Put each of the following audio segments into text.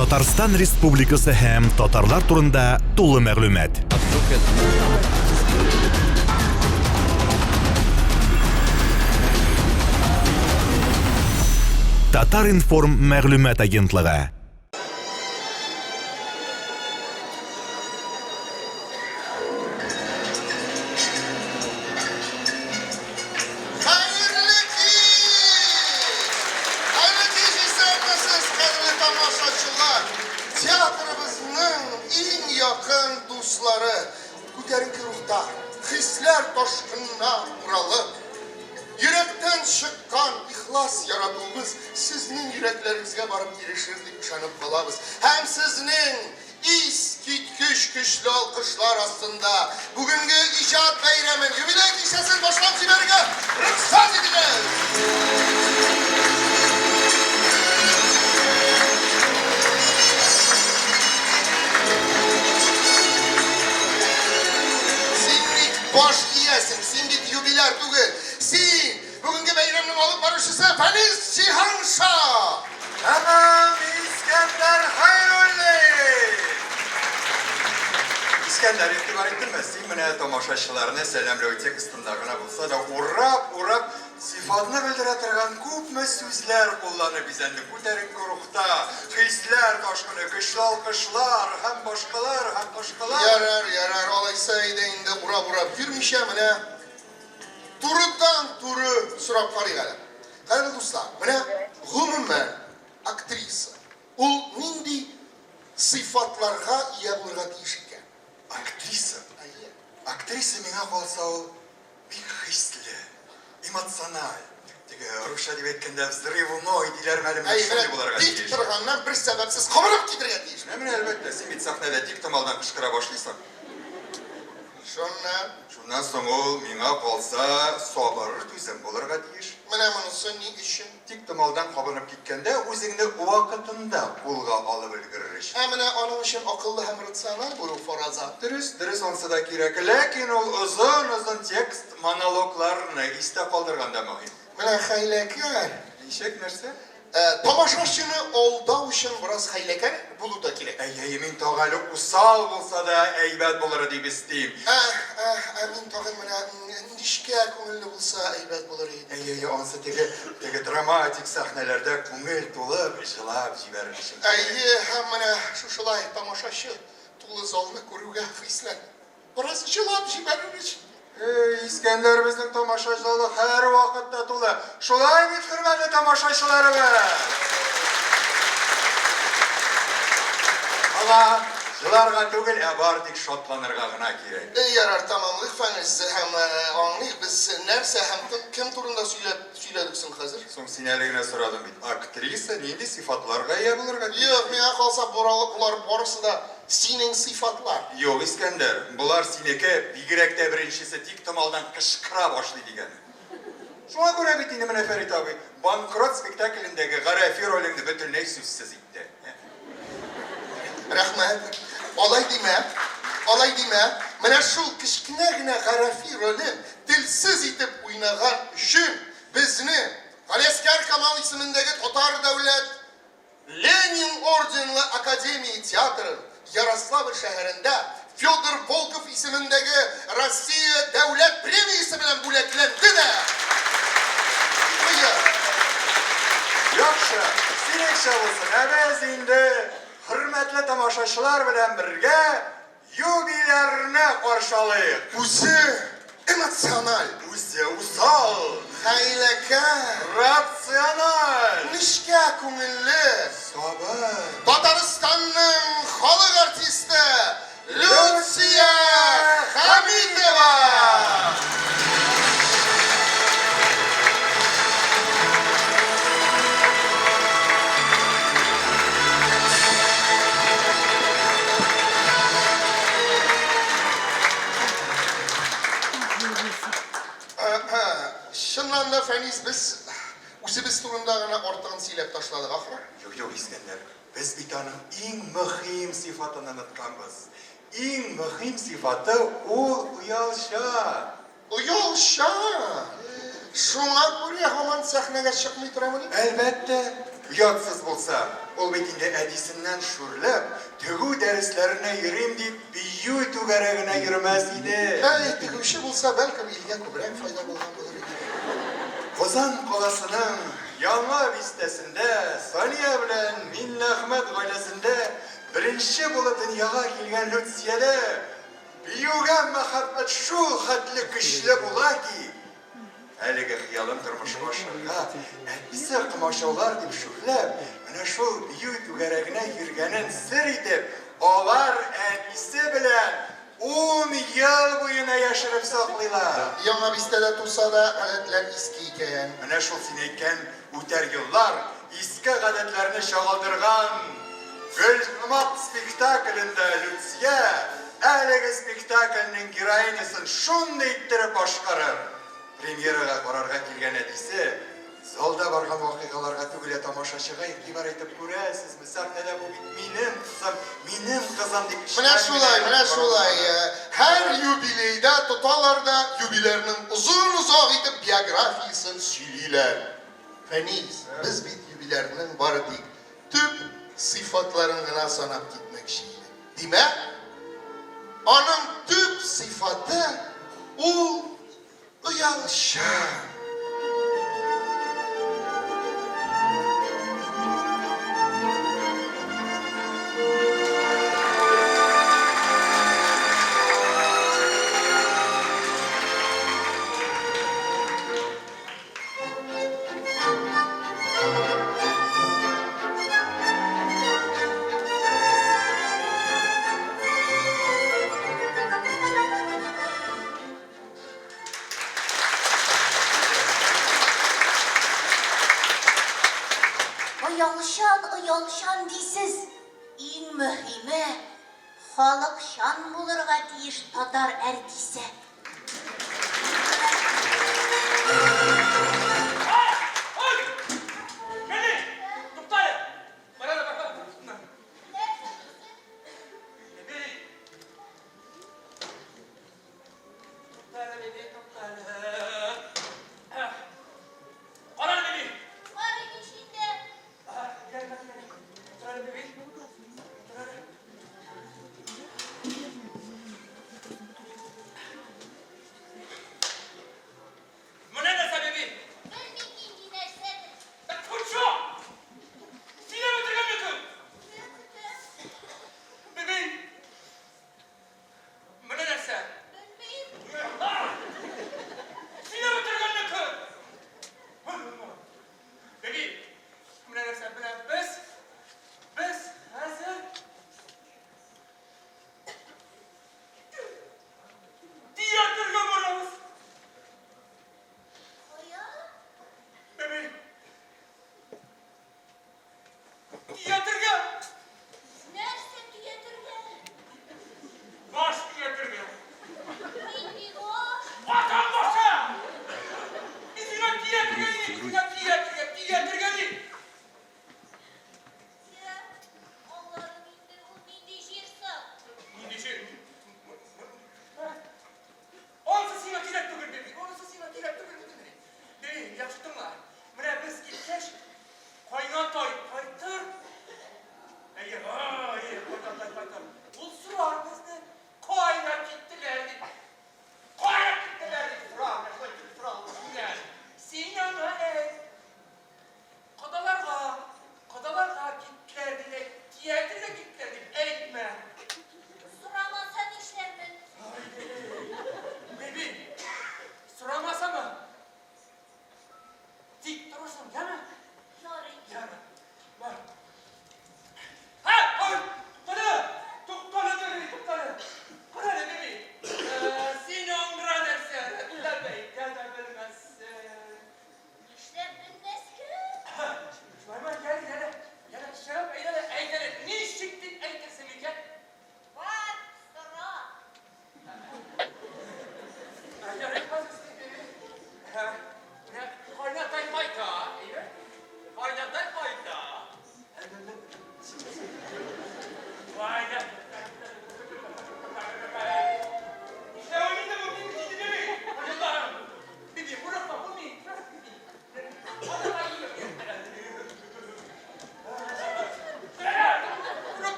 Татарстан Республикасы һәм татарлар турында тулы мәгълүмат. Татар-информ мәгълүмат агентлыгы. Teatrımızın en yakın dostları, Güderinki ruhta, hisler taşkınına uğralı, yürekten çıkan ihlas yaratımız, sizin yüreklerinizge barıp girişirdik, üşanıp kalabız. Hem sizin güçlü alkışlar aslında, bugünkü İcad Bayramı'nın jubiley gişesiz başlam siberge, rıksat edeceğiz. Boş iyesin, sen bir jubiler tugel. Sen, bugünkü bayramın olup barışısı Feniz Cihanşah. Tamam, İskender Hayrulli. İskender itibar ettirmezsin, mene tomoşaşçılarına selamlövtek ıstındağına bulsa da urap sifatını bildiretirgen köpme sözler kullanı bizenli Güderinki ruhta, hisler taşkını, kışlı alkışlar, hem başkalar. Yarar, olaysa eydeğinde ura yürmüşe mene. Turudan turu surap karigala. Karılı dostlar, mene gümümen aktrisa. Ul nindi sıfatlarga iya bulga değişikken. Aktrisa mine kalsa ol bir hisli, emosyonal. Rusça dip etkende взрывной diler мәлімет şöyle bularga Dik değiş. tırgandan bir sebepsiz kıvırıp gidirge değiş. Hemen elbette, sen bit sahnede dik tamaldan kışkıra başlıysan. Şundan soň ol mine kalsa sabır tüzem bularga değiş. Mene bunun ne işin? Dik tamaldan kabınıp gitkende özüňni wagtynda kulga alıp ulgurýar. Emine onun için akıllı hem rasyonel bu faraza. Dürüst onsa da kirek, lekin ol uzun tekst monologlaryny iste kaldırganda mühim. Mene haylekar. Nişek nerse? Tamaşaçını oldağı için biraz haylekar bulu da kirek. Min tağalı usal bolsa da eybet bolar diýip isteyim. Amin tağın mene nişke köngüllü bulsa eybet bulur idi. Onsa tege dramatik sahnelerde köngül tolup, jylap jibermişim. Hem mene şuşulay tamaşaçı tulu zalını görüge fıslan. Biraz jylap jibermiş. İskender bizning tomoşaçylar her wagtda tulu. Şulay bit hürmetli tomoşaçylarybız. Ama jylarga tugel bardik şotlanırga gına kirek. Yarar tamam lütfeniz hem anlayık biz nerse hem kim turunda söylediksin hazır? Soň sineligine soradım bit. Aktrisa nindi sifatlarga ýa bolarga? Yok mene kalsa bular barısı da senin sıfatlar. Yok İskender, bular sineke bigirekde birinçisi tik tamaldan kışkıra başlı digeni. Şuna göre bittiğini mene Ferit abi, bankrot spektaklindeki garafi rolünü bütünley süzsüz itti. Rahmet. Olay dime. Mene şu kışkınagına garafi rolü dilsiz itip oynagan üçün bizni Kalesker Kamal ismindeki Tatar Devlet Lenin Ordenli Akademiyi Tiyatrın Yaroslavl şehrinde Fyodor Volkov ismindeki Rusya Devlet Premiyası bilen buleklendi de. Yaxşı, sinekşe olsun, əvəzində hürmetli tamaşaçılar bilen birge yubilerine karşılayıq. Uzi emosyonel, Usal, haylekar, rasyonal, nişke köngüllü, sabır. Tataristan'ın halk artisti Lucia Hamidova. Şundan da Feniz biz Uzibis turundağına ortağın silep taşladık ahra. Yok İskender, biz bir tane en mühim sıfatını unutkanbız. En mühim sıfatı o uyalşa. Uyalşa. Şuna göre hemen sahneye çıkmay turamını. Elbette, uyatsız bulsa, ol betinde edisinden şurlap, tügü derslerine yürüyüm deyip biyu tügeregine yürümez idi. Hey, teguşi bulsa belki ilge kubrak fayda bulgan olur. Kozan kolasının yanma bistesinde Saniye bilen Minni Ahmet ailesinde birinci bulup dünyaya gelgen Lütfiye'de biyuga mehabbet şu hatlı kışlı bula ki Әлеге хыялым тормышыма ашырга, әтбисе кымашаулар дип шүрләп, менә шул бию түгәрәгенә йөргәнен сер итеп, алар әтбисе белән 10 ел буена яшереп саклыйлар. Яңа бистәдә турса да гадәтләр иске икән. Менә шул син әйткән үтәр еллар иске гадәтләрне чагылдырган Гөлсымак спектаклендә Люция әлеге спектакльнең героинясын шундый иттереп башкарыр. Премьерага карарга килгән әтисе, залда барган вакыйгаларга түгел тамашачыга игътибар итеп күрәсезме? Сәхнәдә бу бит минем кызым дип. Менә шулай. Һәр юбилейда тоталар да юбилейның озын итеп биографиясын сөйлиләр. Фәниз, без бит юбилейның бары тик төп сыйфатларын гына санап китмәкче идек. Димәк, аның төп сыйфаты ул Uyanışan. Оялшан дейсіз. Ең мөһиме, халық шан булырга тиеш татар әртисе.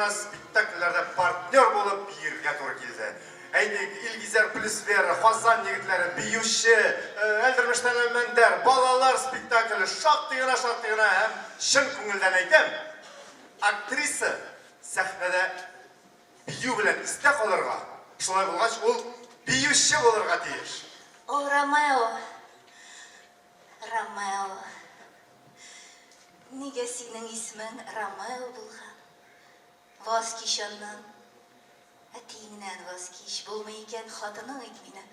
Шуңа спектакльләрдә партнер булып биергә туры килде. Әйдик, Илгизәр Плюсвер, Хазан егетләре, биюче, Әлдермештән Мәндәр, балалар спектакле, шактый гына һәм чын күңелдән әйтәм. Актриса сәхнәдә бию белән истә калырга, шулай булгач, ул биюче булырга тиеш. О, Ромео. Нигә синең исмең Ромео булган? Васкишаннан. Әтиңнән Васкиш булмый икән, хатының әйт мине.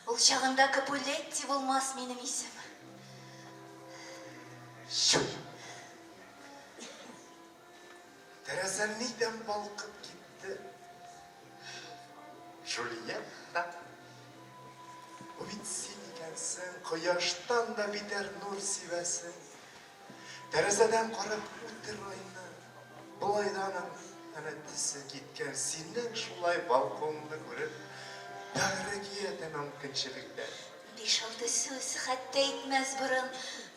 Ул чагында Капулетти булмас минем исем. Шу. Тәрәзән нидән балкып китте? Жульетта. У бит син икәнсең, кояштан да битәр нур сибәсең. Тәрәзәдән карап үтер айны, болайдан әнә тисе киткән синең шулай балконны күреп, бәгъре кия мөмкинчелектән. 5-6 сүз хәтта әйтмәс борын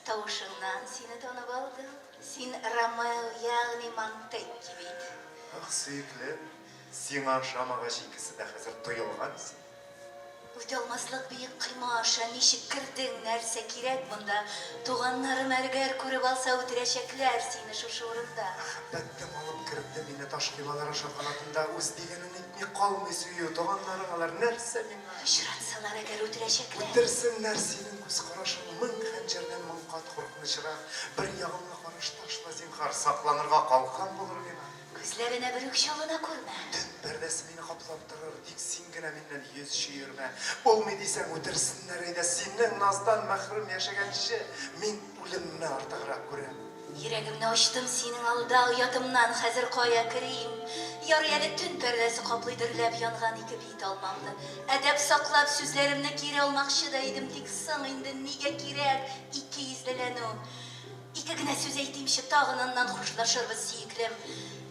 тавышыңнан сине танып алдым. Син Ромео, ягъни Монтекки бит. Ах, сөйкле, сиңа шамагач икесе дә хәзер тоелган син. Үтә алмаслык бик кыйма аша ничек кирдең, нәрсә кирәк монда? Туганнарым әргәр күреп алса үтерәчәкләр сине шушы урында. Бәттем алып керде мине таш кыймалар аша канатында үз дигәнен әйтми калмый сөю. Туганнарың алар нәрсә миңа? Очратсалар әгәр үтерәчәкләр. Үтерсеннәр синең күз карашың мең хәнҗәрдән мең кат куркынычрак. Бер ягымлы караш ташла зинһар сакланырга калкан булыр миңа. Күзләренә берүк чалына күрмә. Төн пәрдәсе мине каплап торыр, тик син генә миннән йөз чөермә. Булмый дисәң үтерсеннәр иде, синең наздан мәхрүм яшәгәнче мин үлемне артыграк күрәм. Йөрәгемне ачтым синең алда, уятымнан хәзер кая керим? Ярый әле төн пәрдәсе каплый дөрләп янган ике бит алмамны. Әдәп саклап сүзләремне кире алмакчы да идем, тик соң инде нигә кирәк ике йөзләнү? Ике генә сүз әйтимче, тагыннан хушлашырбыз, сөеклем.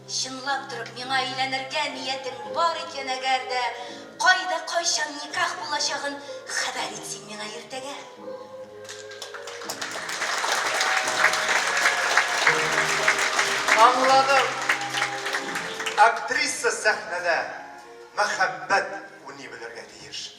Чынлап торып, миңа өйләнергә ниятең бар икән әгәр дә, кайда кайчан никах булачагын хәбәр ит син миңа иртәгә. Аңладым. Актриса сәхнәдә мәхәббәт уйный белергә тиеш.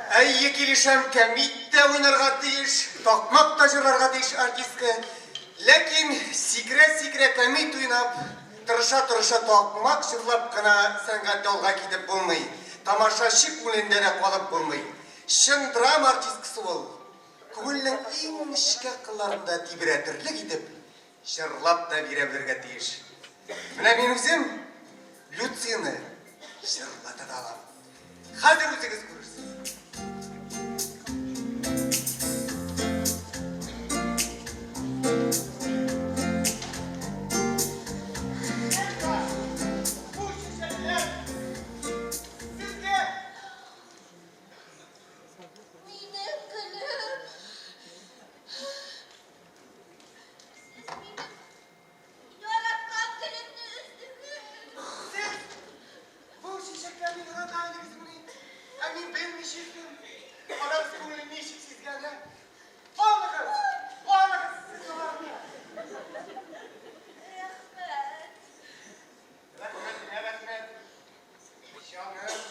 Әйе килешәм, кәмит тә уйнарга тиеш, такмак та җырларга тиеш артистка. Ләкин сикрә кәмит уйнап, тырыша такмак җырлап кына сәнгать ялга китеп булмый. Тамашачы күңелендә дә калып булмый. Чын драма артисткасы ул. Күңелнең иң нечкә кылларында тибрәтерлек итеп, җырлап та бирә белергә тиеш. Менә мин үзем Люцины җырлата да алам. Хәзер үзегез күрерсез. Минем гөлем. Сез минем яраткан гөлемне үздегез. Bu çiçeklerin hataylı kısmını emin ben mi şirkim? Anam sıkılın ne işi siz geldi? Bağlıkız siz var mı? Рәхмәт. Rahmet. Şanım.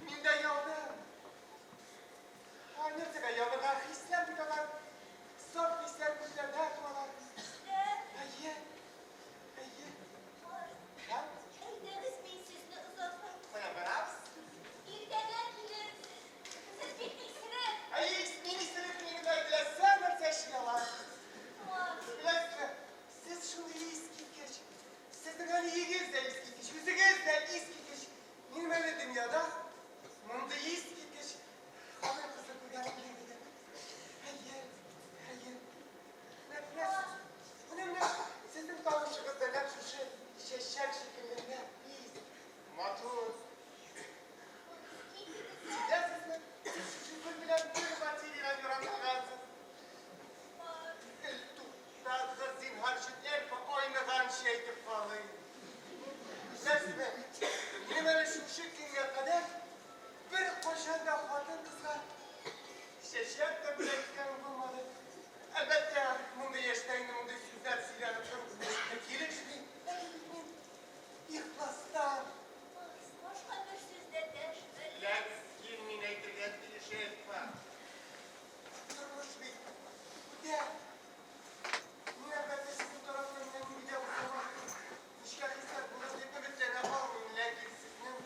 Min de yaldım. Annesiga yalırlar hisler bir kadar. Saf hisler güzel ne yapmalar? Ayye. Ha? Әйдәгез, мин сезне озатмам. Sana bırak. Иртәгә килерсез. Сез бит исерек. Ayye ismini sırıp beni beklesen bir teşkilat. Bilesine, siz şunu iyi iskitkeş. Sizin hani iyiniz de iskitkeş, yüzünüz de iskitkeş. Bilmeli dünyada, munda iyi iskitkeş. Ama kızı bu yana bile gidelim. Hayır. Ne? Sizin tanışınızda ne şu şeşer şekillerine biz, matur. Sizlersiniz mi? Şu bilen bir batıyla yoranlarınızı. Bazı zinhar şiddet oynayan şeydi falan. Güzelsine, yine böyle şu şekline kadar bir koşanda kadın kızlar şeşet de bilekten bulmadı. Elbette bunda yaştayın, bunda sizler silahı çok kireçli. İhlastan. Başqa bir сүздә дәшмәле. Lakin min aytırgat bir şey var. Durmuş bir. Bu da. Niyabette sizin tarafından bir de bu zaman. İşgal ister bunu tepemizde ne yapalım lakin sizin.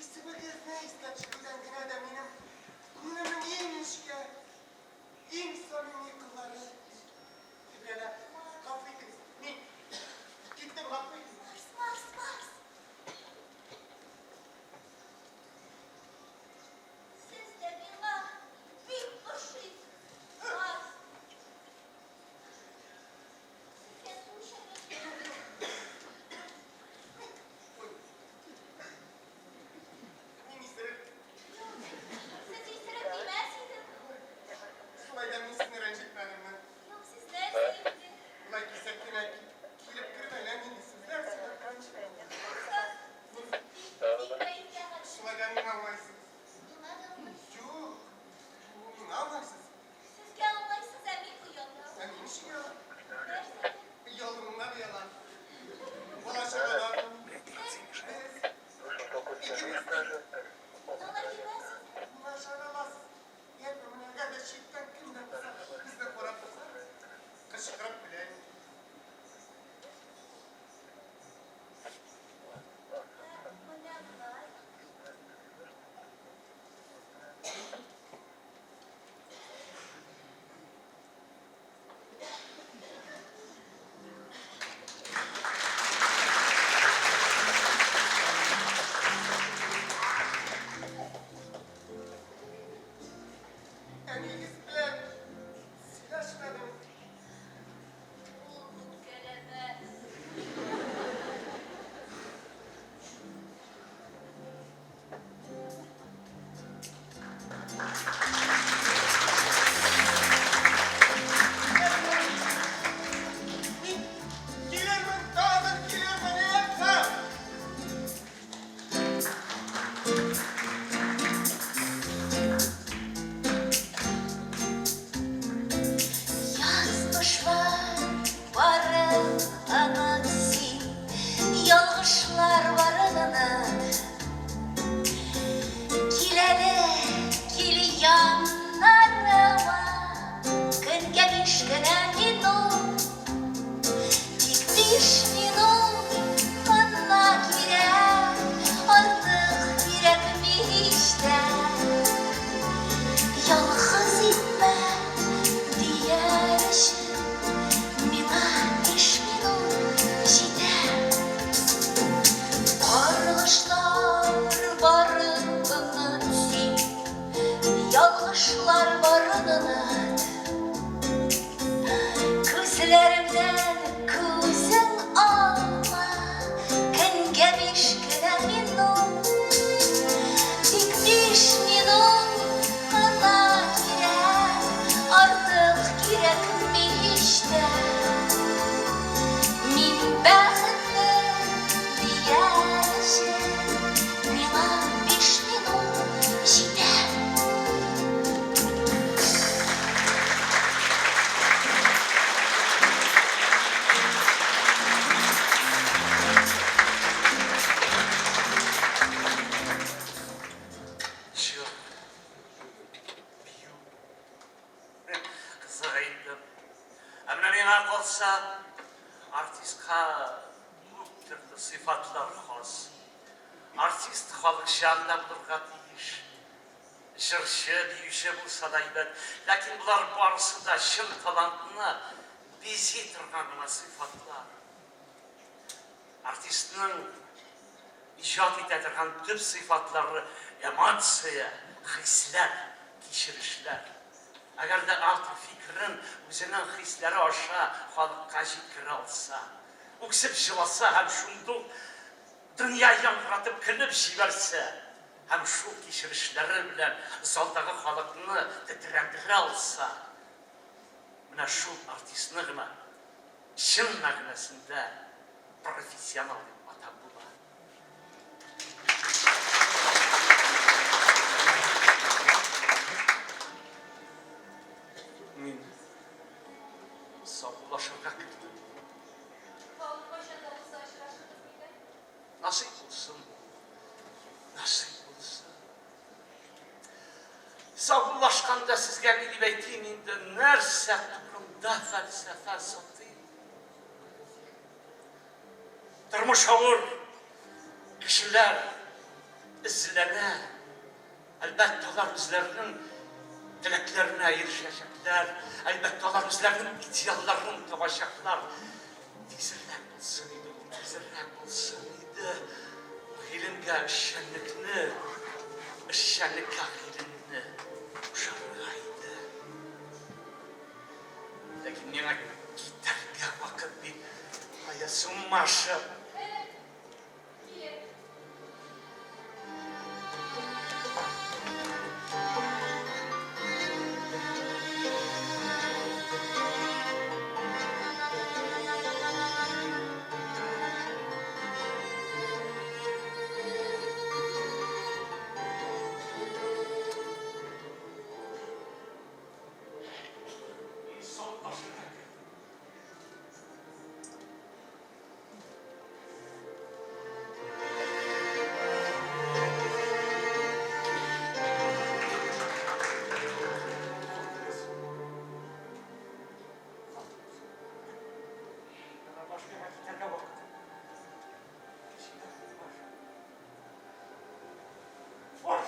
İsminiz ne ister çıkıdan yine de benim. Günümün en işgal, en samimi kılları. Tepede kafetiniz. Min. Gittim kafetiniz. Mars. Siz də mиңа бик ошыйсыз. Мars. Сезгә сушарак. Min isterim. Siz исерек димәс идем. Şulaydan min sinir etmedim ben. Юк, siz нәрсә инде? Ulan kesettine kilip kırmayla min sizler sizler karşı. Şulaydan min anlaysınız. Yok. Min anlaysınız. Сезгә аңлайсыз, ә мин уянам. Sen min işin ya. Нәрсә? Yolunlar yalan. Bulaşıklar. İkimiz de. Алар килмәс. Bulaşıklar. Hepimine kadar şiddet kimde kısa. Biz de korak kısa. Kışkırıp bile. Менә болай. Sözlerimden kuzun alma, Kenge 5 güne minum, Dik 5 minum gana kirek, Artık kirekmiş de. Min bäxtli diyäşim, Miňa 5 minum jiter. Şu biyu kızıydım. Emre bana kalsa artistka bu türlü sıfatlar has. Artist halk şanına bulurga deyiş. Jırşı, büyüşe bulsa da ibet. Lakin bular barısı da şın talantına bizi tırganına sıfatlar. Artistinin icat edirgen tüp sıfatları emosiya, hisler, kişirişler. Eğer de altı fikrin özünün hisleri aşağı halkka jikir alsa, öksüp jılasa hem şundu dünya yankıratıp kılıp jiberse, hem şu kişirişleri bilen zaldağı halkını titrendir alsa, mine şu artistini gına şın məqnəsində profesyonal ata bular. Min sağlaşırga kirdim. Nasip olsun, nasip olsun. Sağlaşkanda sizge bilip eytiyim indi nerse tukrumda felsefe satayım. Durmuş olur, kişiler izlene, elbette onlar özlerinin dileklerine erişecekler, elbette onlar özlerinin iddialarını kavacaklar. Dizirlen olsaydı, dizirlen olsaydı, hilimge şenlikini, şenlikle hilimini uşargaydı. Lakin yine giderge vakit bir hayasın marşı.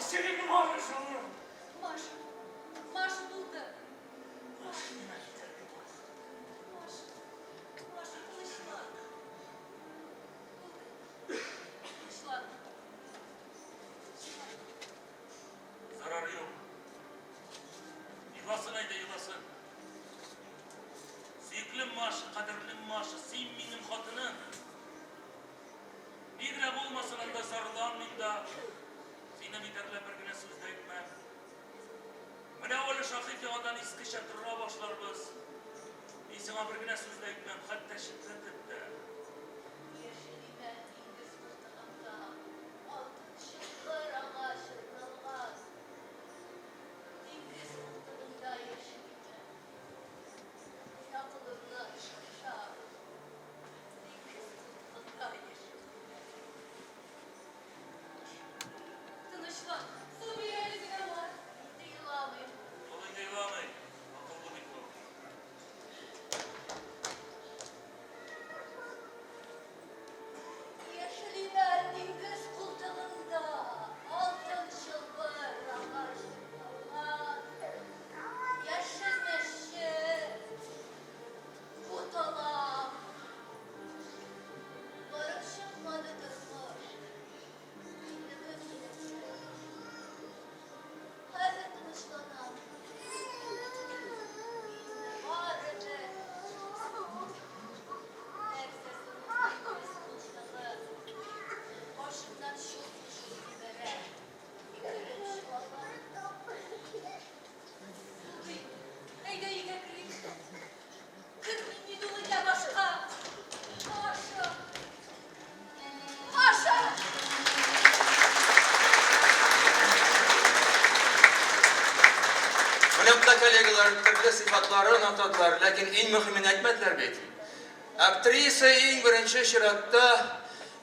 Senin marşın. Marş buldu. Marş kılıçlar. Kılıçlar. Zararı yok. Yılasın ayda yılasın. Zevklim maaşı, kadirlim maaşı, sen benim hatının. Bir grab olmasın anda sarılan minda. Seni biterle bir güne söz değitmem. Mine öyle şahit yağdan iskişe tırra başlar biz. Sana bir güne söz değitmem. Hatta şiddet etti. Yeşilime indiz fırtınamda. Altın şıklar ama şırtılmaz. İndiz fırtınımda yeşilime. Takılımda şaşar. İndiz fırtınımda yeşilime. Tınışlan. Su bir eline var. Değil abi. Kolay değil ağabey. Akıllı bir kul. Yanımda kollegalar türlü sıfatlarını atadılar, lakin en mühimini etmediler beyt. Aktrisa en birinci şiratta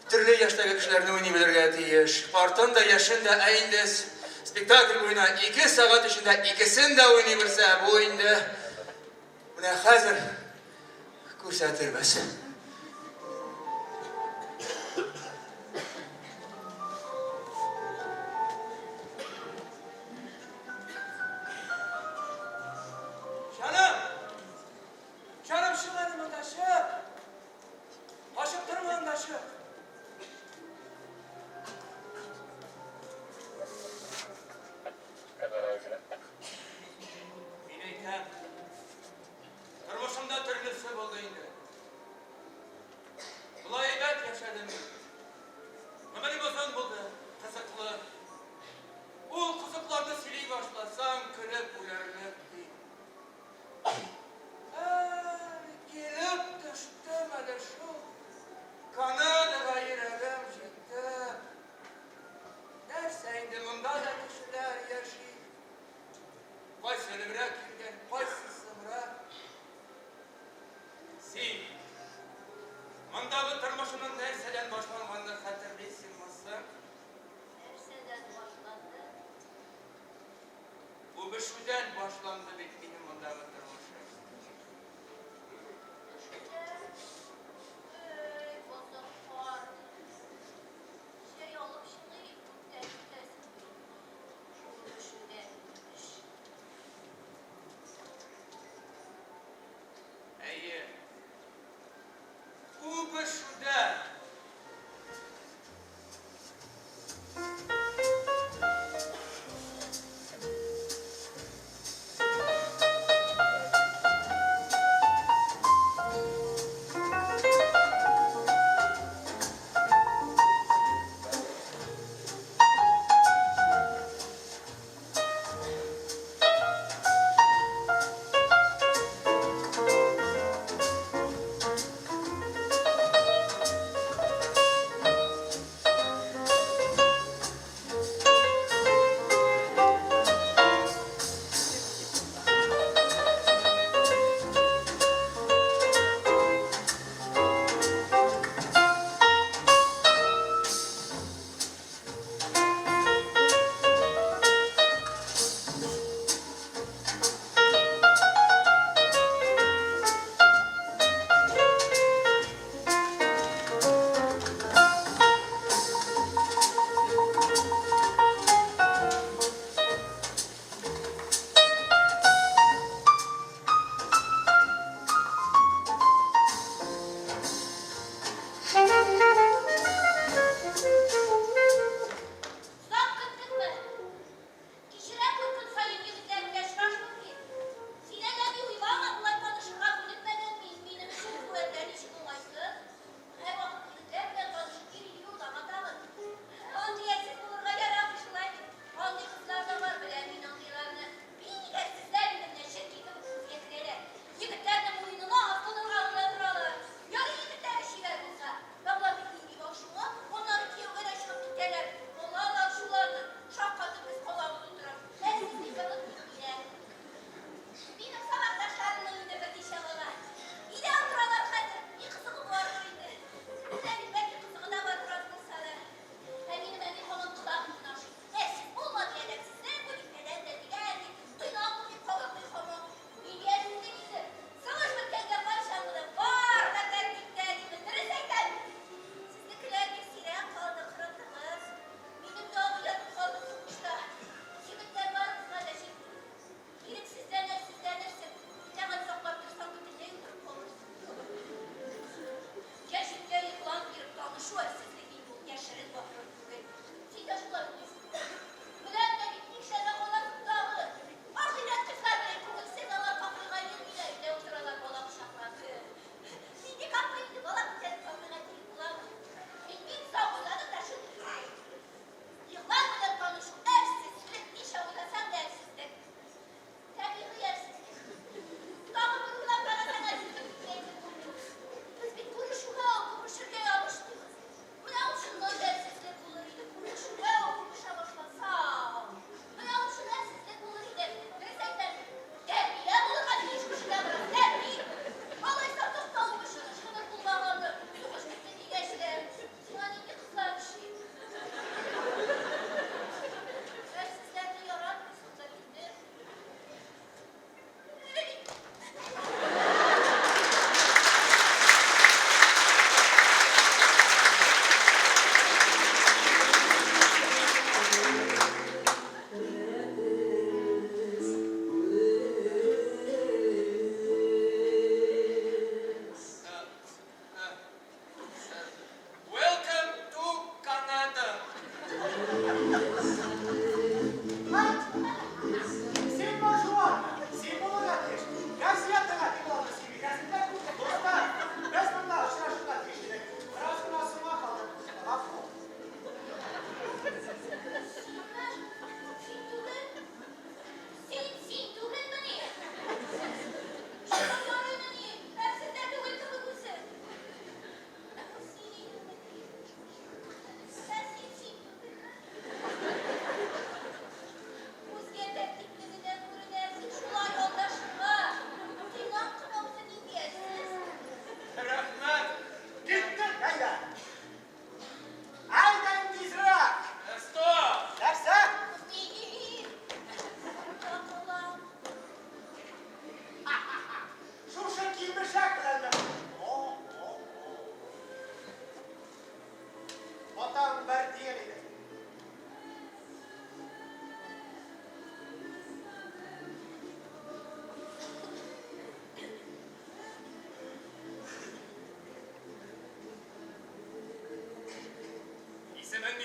türlü yaştaki kişilerini oynayabilirge tiyiş. Partın da yaşın da aynıs. Spektakl boyuna 2 saat içinde ikisini de oynayabilse bu oyunda buna hazır ko'rsatamiz. Canım şu benim taşı. Başım tırmağın taşı. Bileyken, tırmışımda türlüsü oldu indi. Bulayibet yaşadım. Ömer'im özün buldu, kızıklı. Bu kızıklarda siley başlasam, kırıp uyarılıp değil. Gelip düştüm hele şu Kanada'ya yüreğim gitti. Derseydim bunda da kişiler yaşayıp Kayseri bırak girgen, kaysısı bırak. Sin, bunda tırmışının nerseden başlanmanını hatırlıyorsun mısın? Nerseden başlandı? Bu büşüden başlandı bittiğinin bunda tırmışı. İyi. Bu büşüden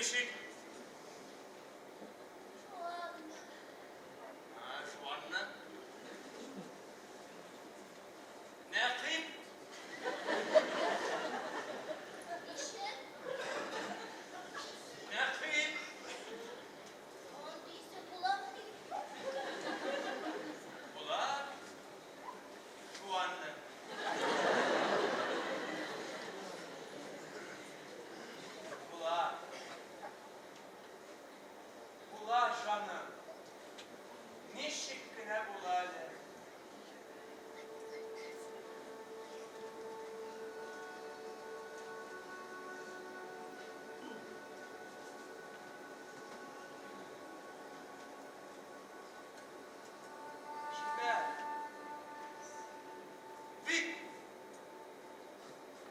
ничек? Шуанны. Нәқип. Нәқип. Bular. Şuanlı. Bular. Bular canım. Ne şıkkına bular. Şifer. Vik.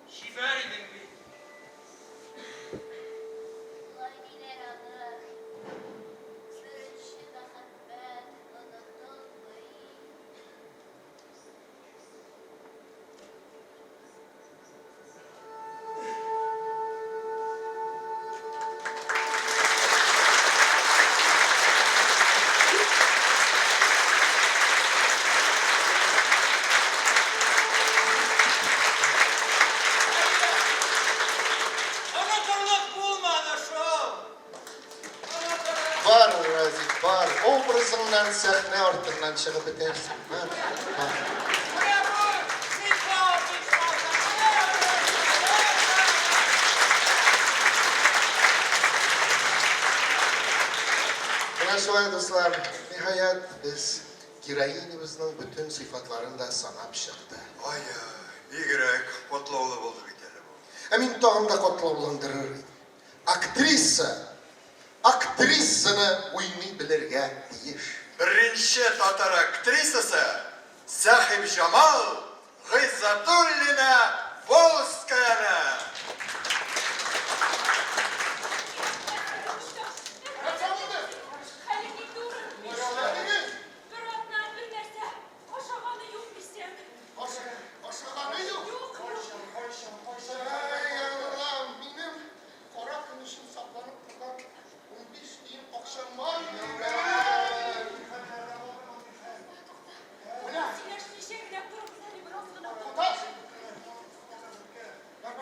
Şifer idin vik. Anahtarlık bulmadı şu. Var Razif, var. Obrazından sahne ortadan çıkıp bitersin. Var, var. Buraya koy. Sifat, sifat. Buna şöyle dostlar, nihayet biz Girayinimizin bütün sıfatlarını da sanap çıktı. Ay, bigirek, potlovlu buldu bir kere bu. Emin tağım da kotlavlandırır. Aktrisini uyni bilirge deyiş. Birinci Tatar aktrisası Sahib Jamal G'izzatullina Volskayana. Ay Allah'ım, benim kara kınışım saplanıp buradan 15 gün akşam var mı? Kotaş! Bak,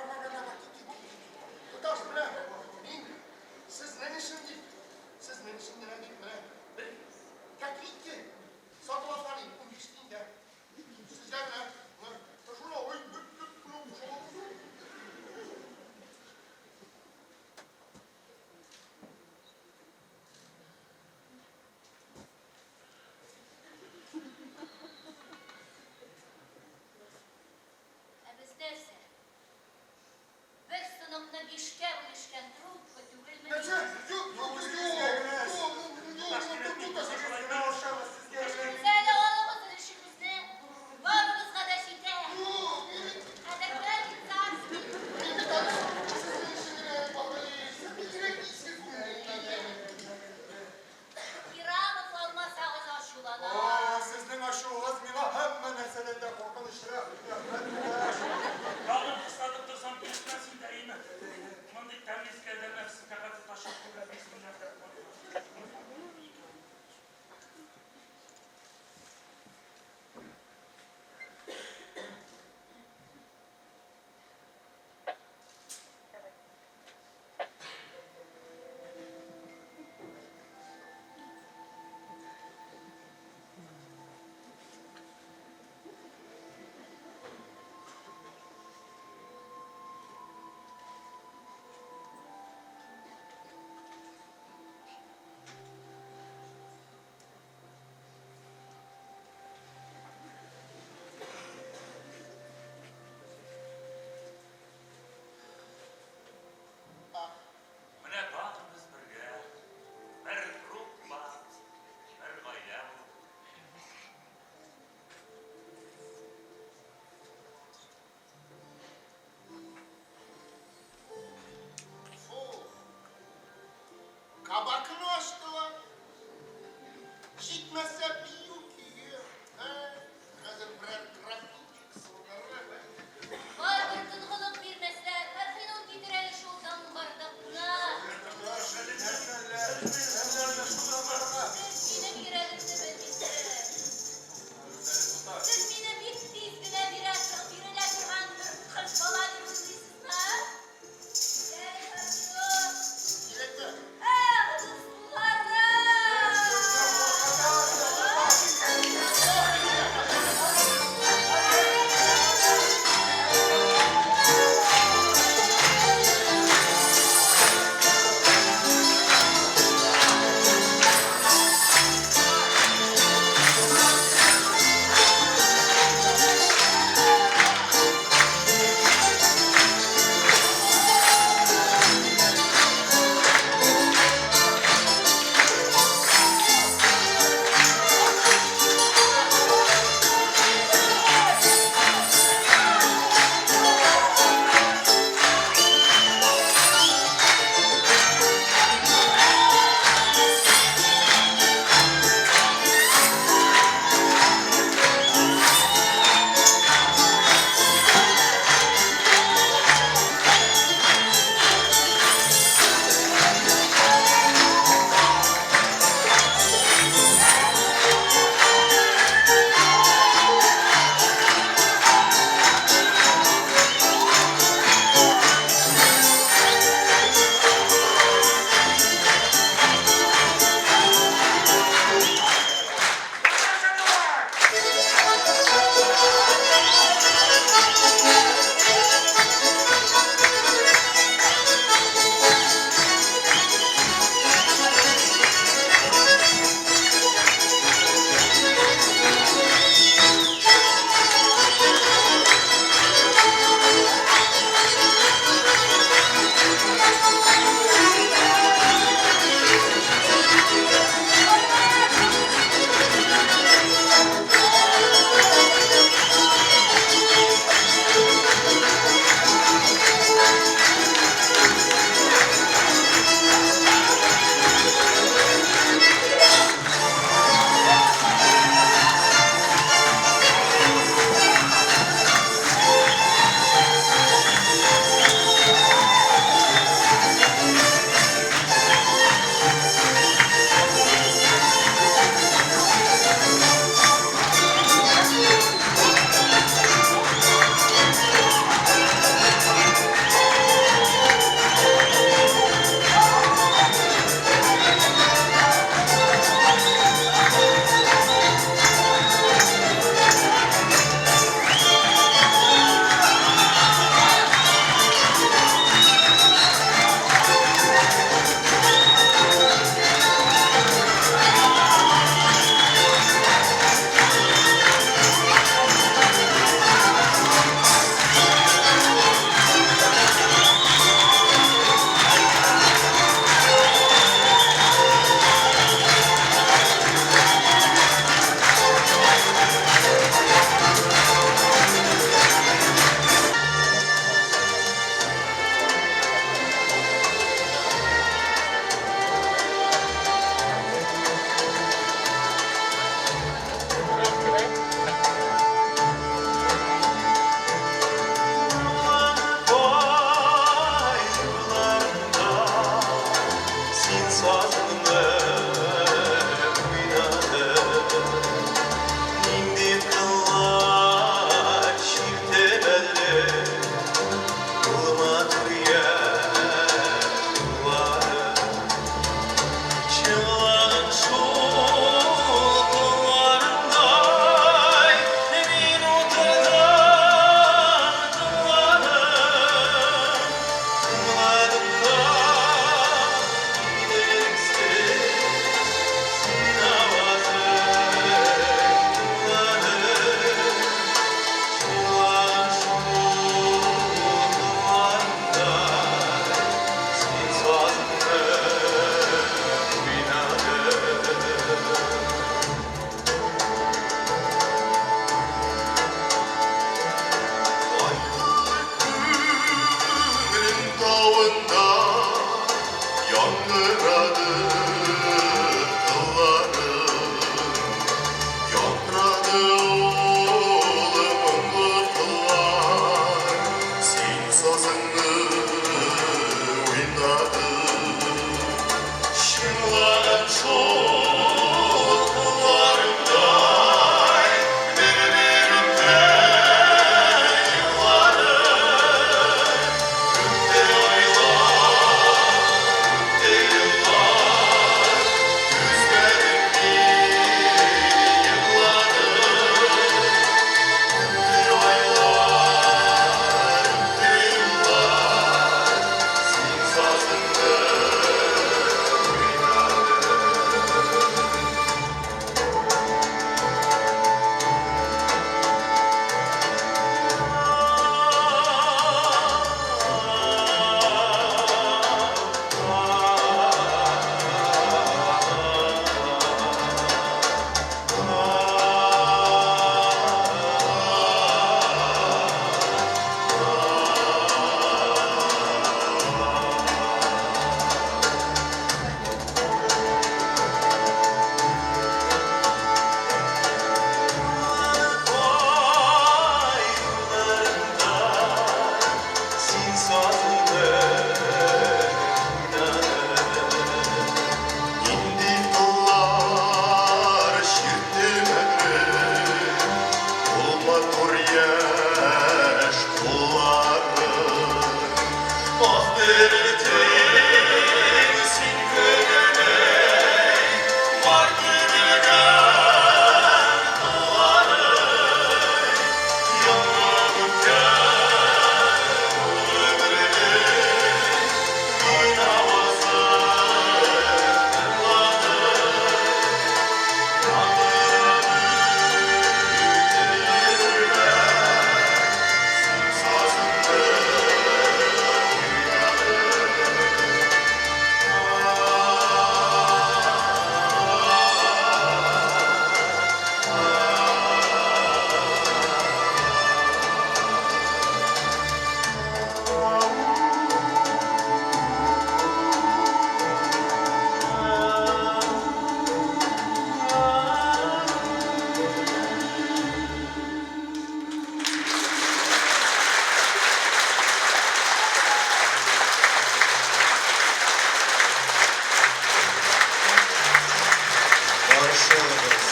Каршылыбыз.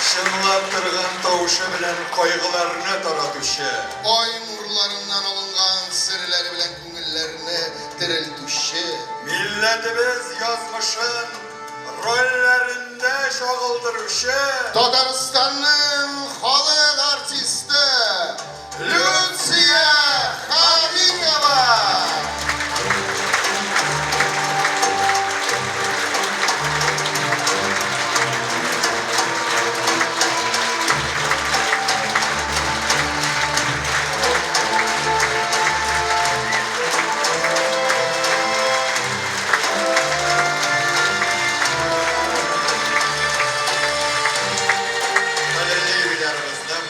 Шынлап тұрған таушы білән қойғыларны таратушы. Ай нурларından alıngan sirleri bilen күңелләрне терелтүче. Milletimiz yazmışın rollerinde şağıldırışı. Татарстанның халык артисты Люция Хамитова.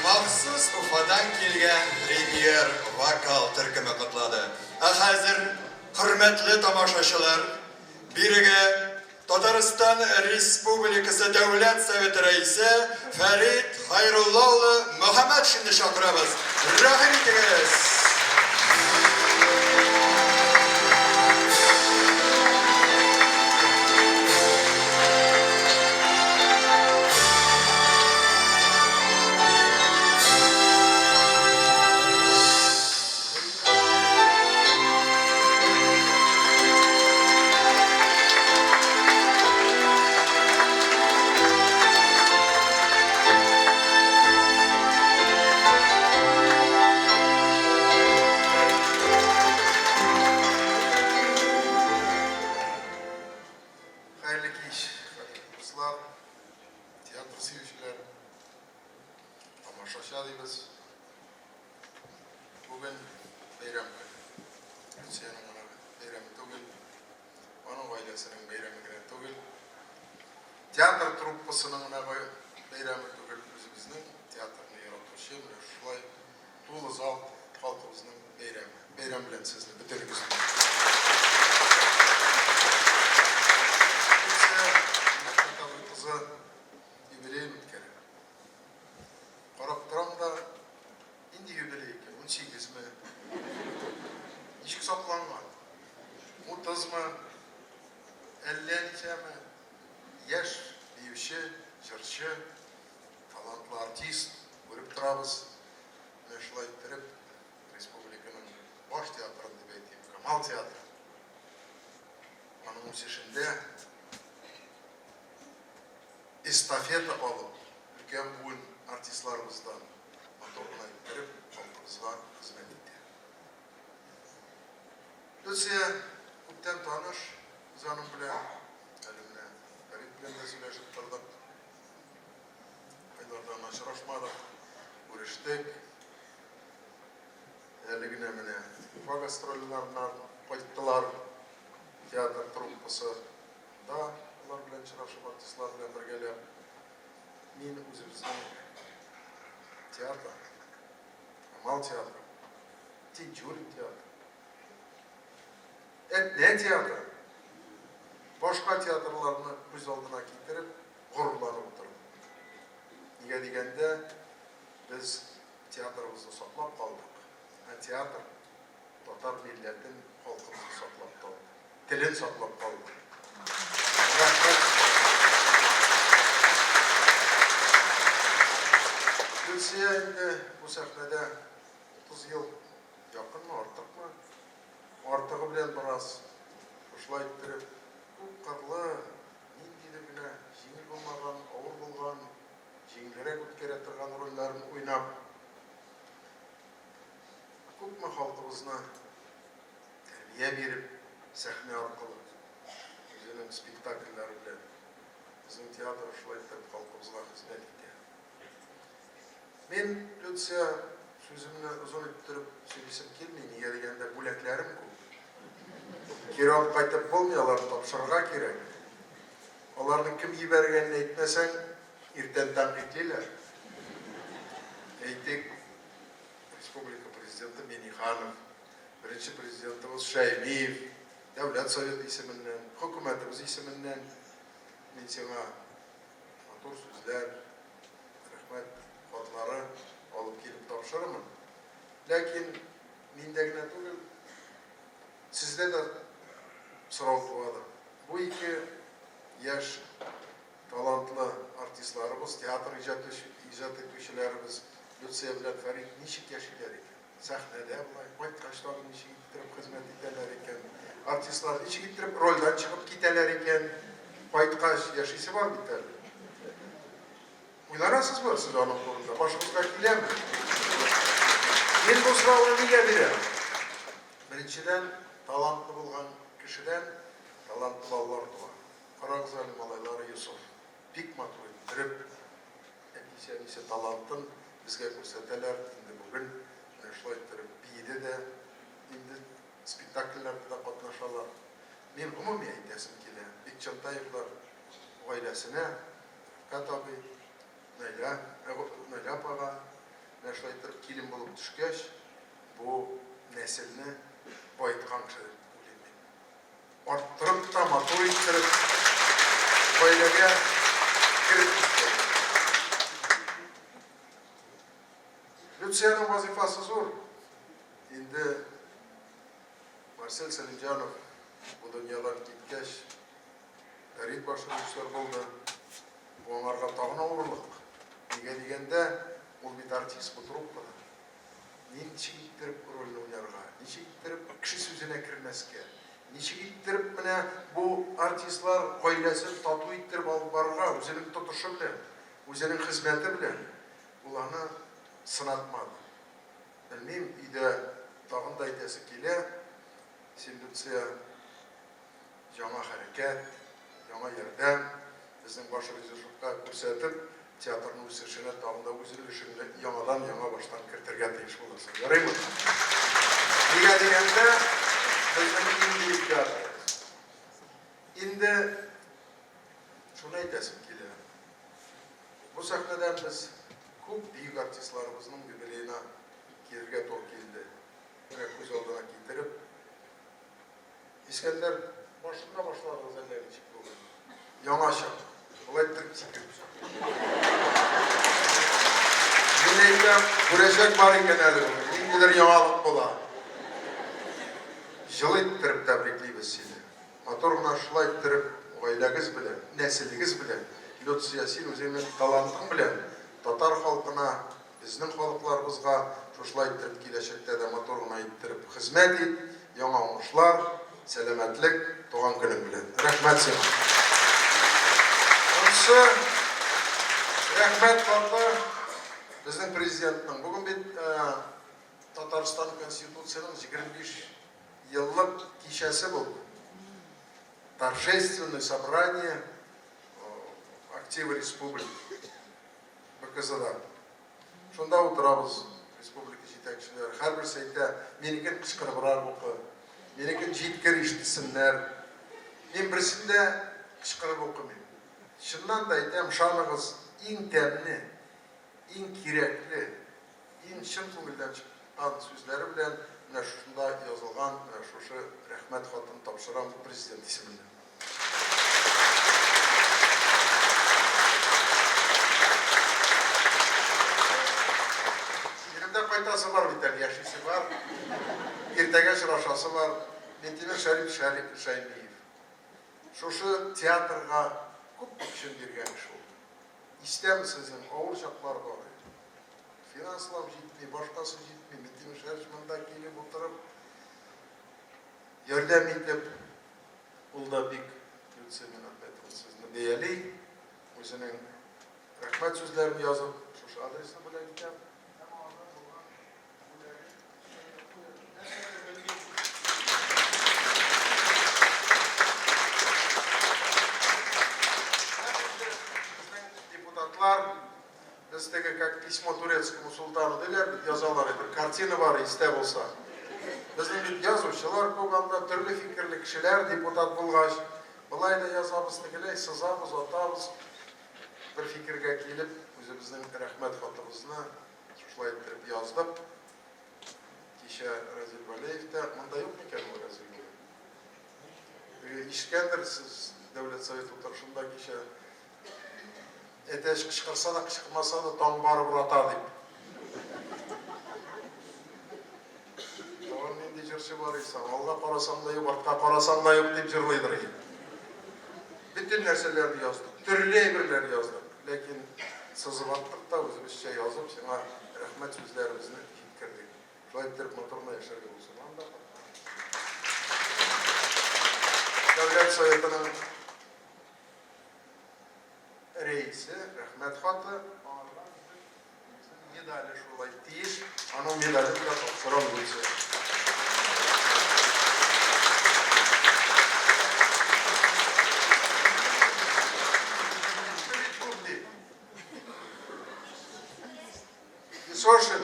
Махсус Уфадан келген премьер вокал түркімі құтлады. Хәзір құрметлі тамашашылар, біріге Татарстан Республикасы Дәүләт Советы рәисе Фәрит Хайруллаулы Мөхәммәд шынды шақырабыз. Рәхим итегез. Hayırlı keyif, kızlar, tiyatro seviciler, tamaşaçılarımız. Bugün bayram günü. Lucia'nın bayramı değil, onun ailesinin bayramı değil. Tiyatro truppasının bayramı değil, özümüzün tiyatrını yaratmışı, şulay dolu zal halkımızın bayramı. Bayram bilen sizni bitiririz. Kızı юбилейim kere. Qarab turam da indi юбилей ekan, 18 mi? Nechuk saqlangan? 30 mi? 50 mi? Yash, biyushi, jırchi, talantlı artist ko'rib turamiz. Mana shulay tirib respublikaning bosh teatrini deb aytaylik, Kamal teatri. Mana o'sishinde estafeta alıp, ülken bugün artistlarımızdan motoruna ittirip, halkımızga hizmet etti. Lucia, köpten tanış, zanım bilen, elimle, Ferit bilen de söyleşip tırdık. Aylardan aşırışmadık, görüştük. Erligine mine, ufak gastrollerden kayıttılar, tiyatro truppası da, ular bilen çıraşıp artistlar bilen birgelep, men o'zimizning teatr, Kamal teatri, Tinchuri teatri, etne teatri, boshqa teatrlarni ko'z oldina keltirib, g'ururlanib o'tirib. Nega deganda biz teatrimizni saqlab qoldik. Teatr Tatar millatin xalqimizni saqlab qoldi. Tilini saqlab qoldi. Lucia endi bu sahnede 30 yıl yakın mı, artık mı? Artığı bilen biraz hoşlayıp durup, bu qarlı, nindiydigine жеңіл болмаған, ауыр болған, жеңілірек өткере тұрған рольдарын ойнап, көпме халқымызына тәрбие беріп, сәхне арқылы, өзінің спектакльлері білен, біздің театр шулайтып халқымызға қызмет етті. Мен Люция сөзімні ұзын өттіріп сөйлесіп келмей, неге дегенде бөләклерім көп. Кері алып қайтып болмай, оларды тапшырға керек. Олардың кім ебергенін айтмасаң, ертең таңқитлейлер. Әйтек, республика президенті Мениханов, бірінші президентіміз Шаймиев, Дәулет Советі есімінен, үкіметіміз есімінен мен сеңа матур сөздер, рахмет хатлары алып келіп тапшырымын. Ләкин мендегіне түгіл, сізде де сұрау туады. Bu iki yaş талантлы артистларыбыз, театр ижад etүүчүлөрүбүз Лютсия белән Фарид ничек яшиләр икән? Сәхнәдә булай, кайткачлар ничек иттереп хезмәт итәләр икән? Артистлар ничек иттереп рольдән чыгып китәләр икән? Кайткач яшисе бар бит әле. Уйланасызбы сез аның турында? Башыгызга киләме? Мин бу сорауны нигә бирәм? Беренчедән, талантлы булган кешедән талантлы балалар туа. Карагыз әле малайлары Юсуф. Бик матур иттереп, әтисе талантын безгә күрсәтәләр. Инде бүген шулай иттереп биеде дә, инде спектакльләрдә дә катнашалар. Мин гомуми әйтәсем килә. Бик Чантаевлар гаиләсенә, Катабый, Найля апага, шулай иттереп килен булып төшкәч, бу нәселне байыткан кеше дип уйлыйм. Арттырып та матур иттереп гаиләгә кереп китте. Лютсияның вазифасы зур. Инде Марсель Салимҗанов бу дөньядан киткәч, Фәрит башлаучылар булды. Бу аңарга тагын авырлык. Нигә дигәндә, ул бит артист бу труппада. Ничек иттереп рольне уйнарга, ничек иттереп кеше сүзенә кермәскә, ничек иттереп менә бу артистлар гаиләсен тату иттереп алып барырга, үзенең тотышы белән, үзенең хезмәте белән уларны сынатмады. Белмим, өйдә тагын да әйтәсе килә, Лютсия яңа хәрәкәт, яңа ярдәм, безнең баш режиссерга күрсәтеп, театрның үсешенә тагын да үзенең эшенә яңадан яңа баштан кертергә тиеш буласы. Ярыймы? Нигә дигәндә, безнең инде театр. Инде шуны әйтәсем килә. Бу сәхнәдән біз күп бийек артистларыбызның юбилейына килергә туры килде. Күз алдына китереп, Искәндәр башында башларыбыз әллә ничек булды. Яңаша, булай иттереп сикереп. Мин әйтәм, күрәчәк бар икән әле. Ниндидер яңалык була. Җылы иттереп тәбриклибез сине. Матур гына шулай иттереп, гаиләгез белән, нәселегез белән, Лютсия, син үзеңнең талантың белән татар халкына, безнең халыкларыбызга шулай иттереп киләчәктә дә матур гына иттереп хезмәт ит, яңа уңышлар, сәламәтлек, туган көнең белән. Рәхмәт сиңа. Онысы рәхмәт хаты безнең президентның. Бүген бит Татарстан Конституцияның 25 еллык кичәсе булды. Торжественное собрание актива республики БКЗда. Шунда утырабыз, республика җитәкчеләре. Һәрберсе әйтә, минекен кычкырыбрак укы, минекен җиткер ишетсеннәр. Мин берсендә кычкырып укымыйм. Чыннан да әйтәм, шаныгыз иң тәмле, иң кирәкле, иң чын күңелдән чыккан сүзләре белән менә шунда язылган шушы рәхмәт хатын тапшырам президент исеменнән. Минемдә кайтасы бар бит әле, яшисе бар, иртәгә очрашасы бар. Ментимер Шәриф Шәймиев. Шушы театрга күп көчен биргән шул. Истәмсезен авыр чаклар бар. Финанслап җитми, башкасы җитми. Ментимер Шәриф монда килеп утырып, ярдәм итеп, ул да бик Лютсияның сезне бәяли, үзенең рәхмәт сүзләрен язып, шушы адресны белән итәм. Біздегі, как письмо турецкому султану дилер, язалар, бір картина бар, истә болса. Біздің бит язучылар көбанда түрлі фикерлі кішілер, депутат болғаш, былай да язабыз дегелей, сызабыз, атабыз. Бір фикерге келіп, өзіміздің рәхмәт хатымызны шулай иттереп яздық. Кеше Разил Валеевтә, монда юк микән ул Разил Валеев? Ишкәндер сез Дәүләт Совет утырышында кеше әтәш кычкырса да, кычкырмаса да таң барып ата дип. Тагын нинди җырчы бар исән, алга карасам да юк, артка карасам да юк дип җырлыйдыр. Бөтен нәрсәләрне яздык. Türlü birler yazdım. Lakin sızıp attık da özümüzce yazıp sana rahmet sözlerimizni yetkirdik. Şöyle ettirip motoruna yaşarga olsun. Devlet Soyeti'nin reisi, rahmet hatı, medali şolay deyiş, onun medali bile topşuran bo'lsa. Сошин,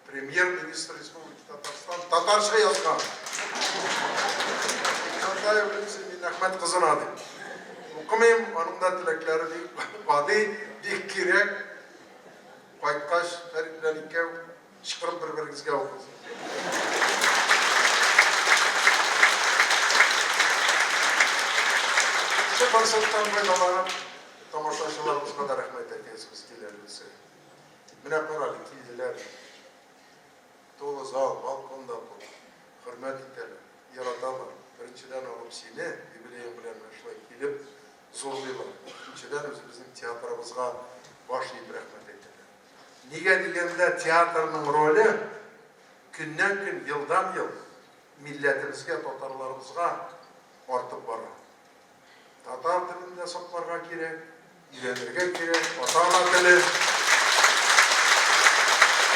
премьер-министр Республики Татарстан, Татарша yazgan. Çantaya bilimsin, min Ahmet kızınadı. Okumayım, onun da dilekleri değil, vadi, dik kirek, Baykaş, Ferit'le ikev, çıkırıp birbirinizge okusun. Şu fırsattan faydalanıp, tamaşaçılarımızga da rahmet etesimiz dilerimizi. Mine karalı kildiler, dolu zal, balkonda bu, hürmet iteler, yaratalar. Birinciden alıp seni, birbirine bilen başlayıp gelip zorluyorlar. İkinciden özümüzün tiyatrımızga başlayıp rahmet ettiler. Niye degende tiyatrının rolü günden gün, yıldan yıl milletimizge, tatarlarımızga artıp barır. Tatar dilinde saklarga gerek, öğrenirge gerek, ata-ana dili,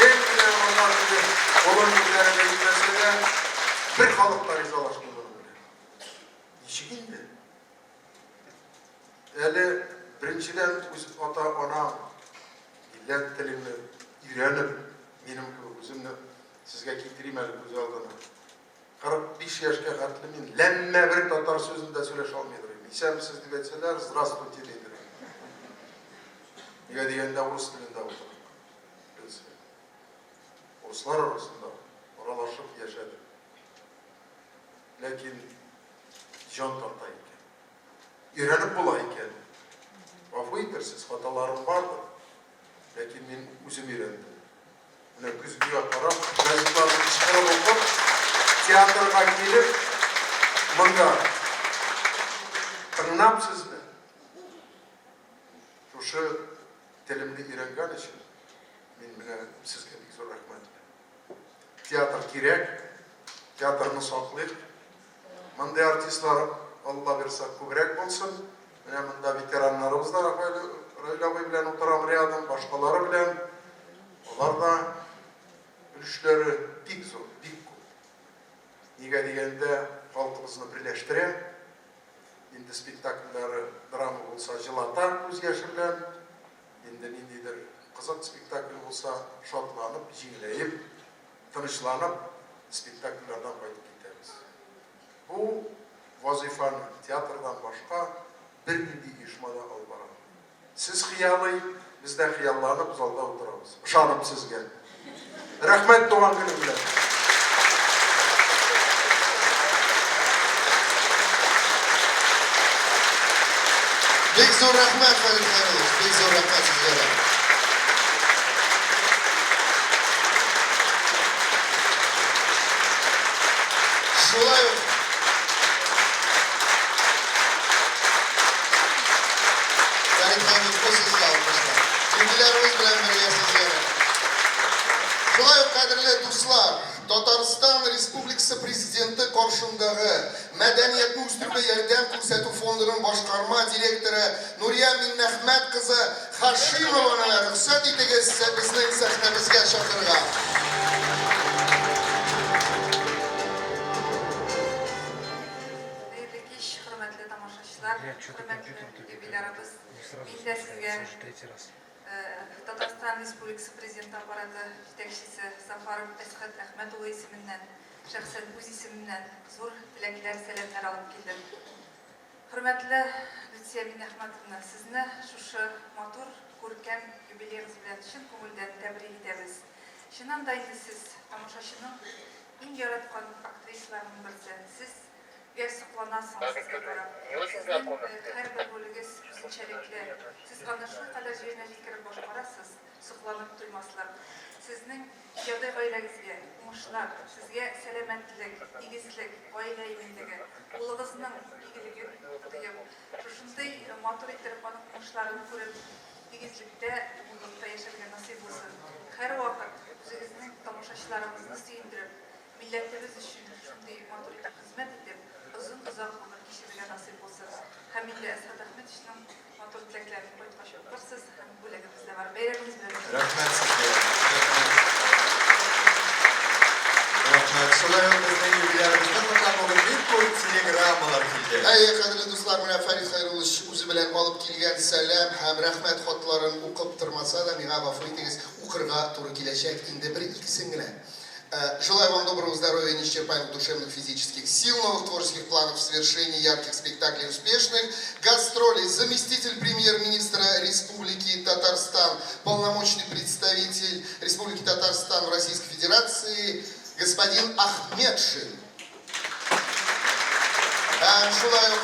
en güzel ana dili, onun dillerine gitmese de bir halıkta rizalaşmaları bile. Nişigindi. Eli birinciden ata-ana millet dilini öğrenip, benim gözümle sizge getireyim eli göz aldığını. 45 yaşka katlimin lemme bir tatar sözünde söyleş almayabilirim. İsem siz dip etseler, здравствуйте deydirim. Niye diyende Rus dilinde oturur. Ruslar arasında oralaşıp yaşadı. Lakin can tartayken, öğrenip bulayken, afı etersiz, hatalarım vardı. Lakin ben özüm öğrendim. Mine küzgüye karab, yazılarını çıkarıp okup, tiyatrga gelip, mınga, tırnap sizni. Şu dilimni öğrengen için, ben sizge bir zor rahmet. Tiyatr gerek, tiyatrını saklayıp, mınday artistler Allah verse köbrek olsun. Mine mında veteranlarımız da Raylavi bilen oturam riyadım, başkaları bilen, onlar da ülüşleri pek zor, pek köp. Niye degende halkımızını birleştiren, endi spektakllari drama bo'lsa jilata ko'z yoshi bilan, endi nindidir qiziq spektakl bo'lsa shodlanib, jinglayib, tinchlanib spektakllardan qaytib ketamiz. Bu vazifani teatrdan boshqa bir nindi uyushmada olib boradi. Siz xiyoliy, bizda xiyollanib zalda o'tiramiz. Ishonib sizga. Rahmat tug'an kuning bilan. Bek zo'r rahmat Farid Xayroviy, bek zo'r rahmat sizlarga. Şolay olsun. Farid Xayroviy qo'sizga alqishlar. Jingilarimiz bilan birga sizlarga. Şolay qadrli do'stlar, Tatariston Respublikasi Prezidenti qarshimdagi Madaniyatni o'stirishga yordam ko'rsatuv fondining boshqarma direktori Nuriya Minnahmat qizi Hashimovani ruxsat etingizsa bizning sahnamizga chaqirgan. Xayrli kech, hurmatli tomoshabinlar, hurmatli yubileylarimiz. Men de sizga Tatariston Respublikasi Prezidenti apparati yetakchisi Safarov Asqat Ahmato'g'li ismidan, shaxsan o'z ismimdan zo'r tilaklar, salomlar olib keldim. Hurmatli Lutsiya Minnahmatovna, sizni shu motor ko'rkam yubileyingiz bilan chin ko'ngildan tabrik etamiz. Shundan da siz tomoshachining eng yaratgan aktrisalarining birisi. Siz gerçeklanasınız sizga ko'ra. Sizning har bir bo'ligingiz o'zgachalikli. Siz ana shu qadar jo'nali kirib boshqarasiz, suqlanib turmaslar. Sizning ijodiy oilangizga uңышлар, sizga salomatlik, egizlik, oila imинлеге, улыгызның игелеген тыйып, шушындай матур иттереп аның уңышларын күреп, egizlikdə, уллыкта яшәргә насыйп булсын. Һәр вакыт үзегезнең тамашачыларыгызны сөендереп, милләтебез өчен шундый матур итеп хезмәт итеп, озын-озак гомер кичерергә насыйп булсын. Һәм инде Әсгать Әхмәтовичнең матур теләкләрен кайткач укырсыз һәм бүләгебез дә бар. Бәйрәмегез белән. Рәхмәт сезгә. Рәхмәт. Шулай ук безнең юбилеябызны котлап бик күп телеграммалар килде. Кадерле дуслар, менә Фәрит Хәйруллович үзе белән алып килгән сәлам һәм рәхмәт хатларын укып тормаса да, миңа гафу итегез, укырга туры киләчәк инде бер-икесен генә. Желаю вам доброго здоровья, неисчерпаемых душевных, физических сил, новых творческих планов, свершений, ярких спектаклей, успешных гастролей. Заместитель премьер-министра Республики Татарстан, полномочный представитель Республики Татарстан в Российской Федерации, господин Ахмедшин. Желаю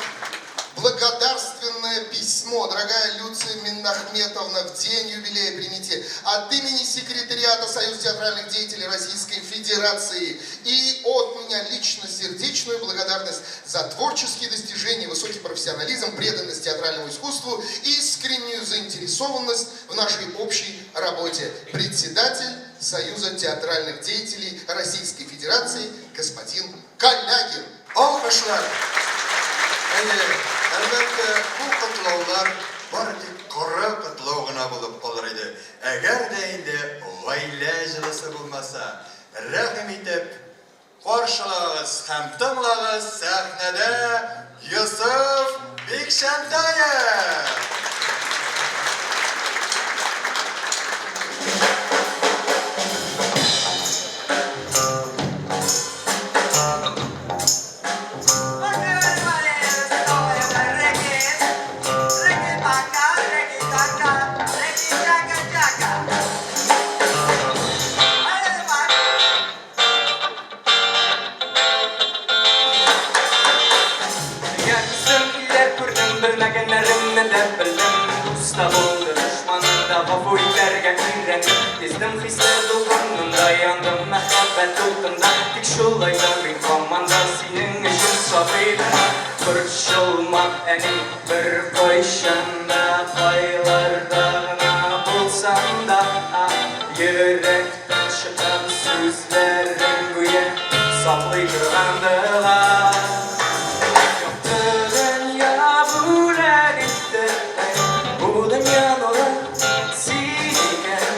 благодарственное письмо, дорогая Люция Минахметовна, в день юбилея примите от имени секретариата Союза театральных деятелей Российской Федерации и от меня лично сердечную благодарность за творческие достижения, высокий профессионализм, преданность театральному искусству и искреннюю заинтересованность в нашей общей работе. Председатель Союза театральных деятелей Российской Федерации господин Калягин. Alkışlar. Әлбәттә, bu котлаулар бары тик кара котлау гына булып калыр иде. Әгәр дә инде гаилә җылысы булмаса, рәхим итеп каршылагыз һәм тыңлагыз сәхнәдә Йосыф Бикшәнтаев. Ezdim hisler dolgununda, yandım məhəbbət dolğunda. Tik şolayda min komanda senin üçün sabıydı. Fırçılma ənim bir qoyşanda, qaylardağına bulsan da, yürekten çıkan sözlerin güye saplıydırandığa. Yoktu dünya bulak itti, bu dünya nuru siniken.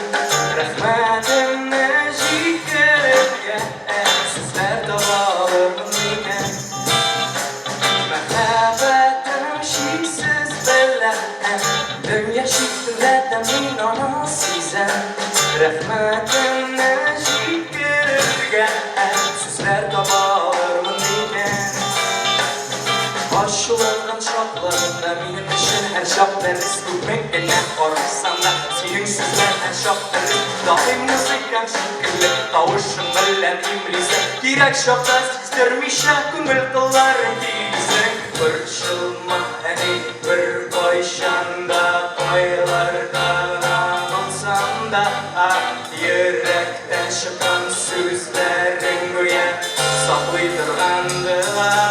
Rahmetimle şükürge, sizler dağılırım iken. Məhəbbətim şiksiz belə, dünya şiklində də min ona sizən. Rahmetimle şükürge, sizler dağılırım iken. Başılardan şaplarında benim için her şaplarız Gülmekten korksan da senin sözler her şaplarız Daim müzikan şekilli tavuşun bilen imlisi Gerek şapta sizdirmişe küngül kılların giysin Fırçılma hani bir koyşanda Koylardağına olsan da Yürekten çıkan sözlerin güye Saklıydırgandığa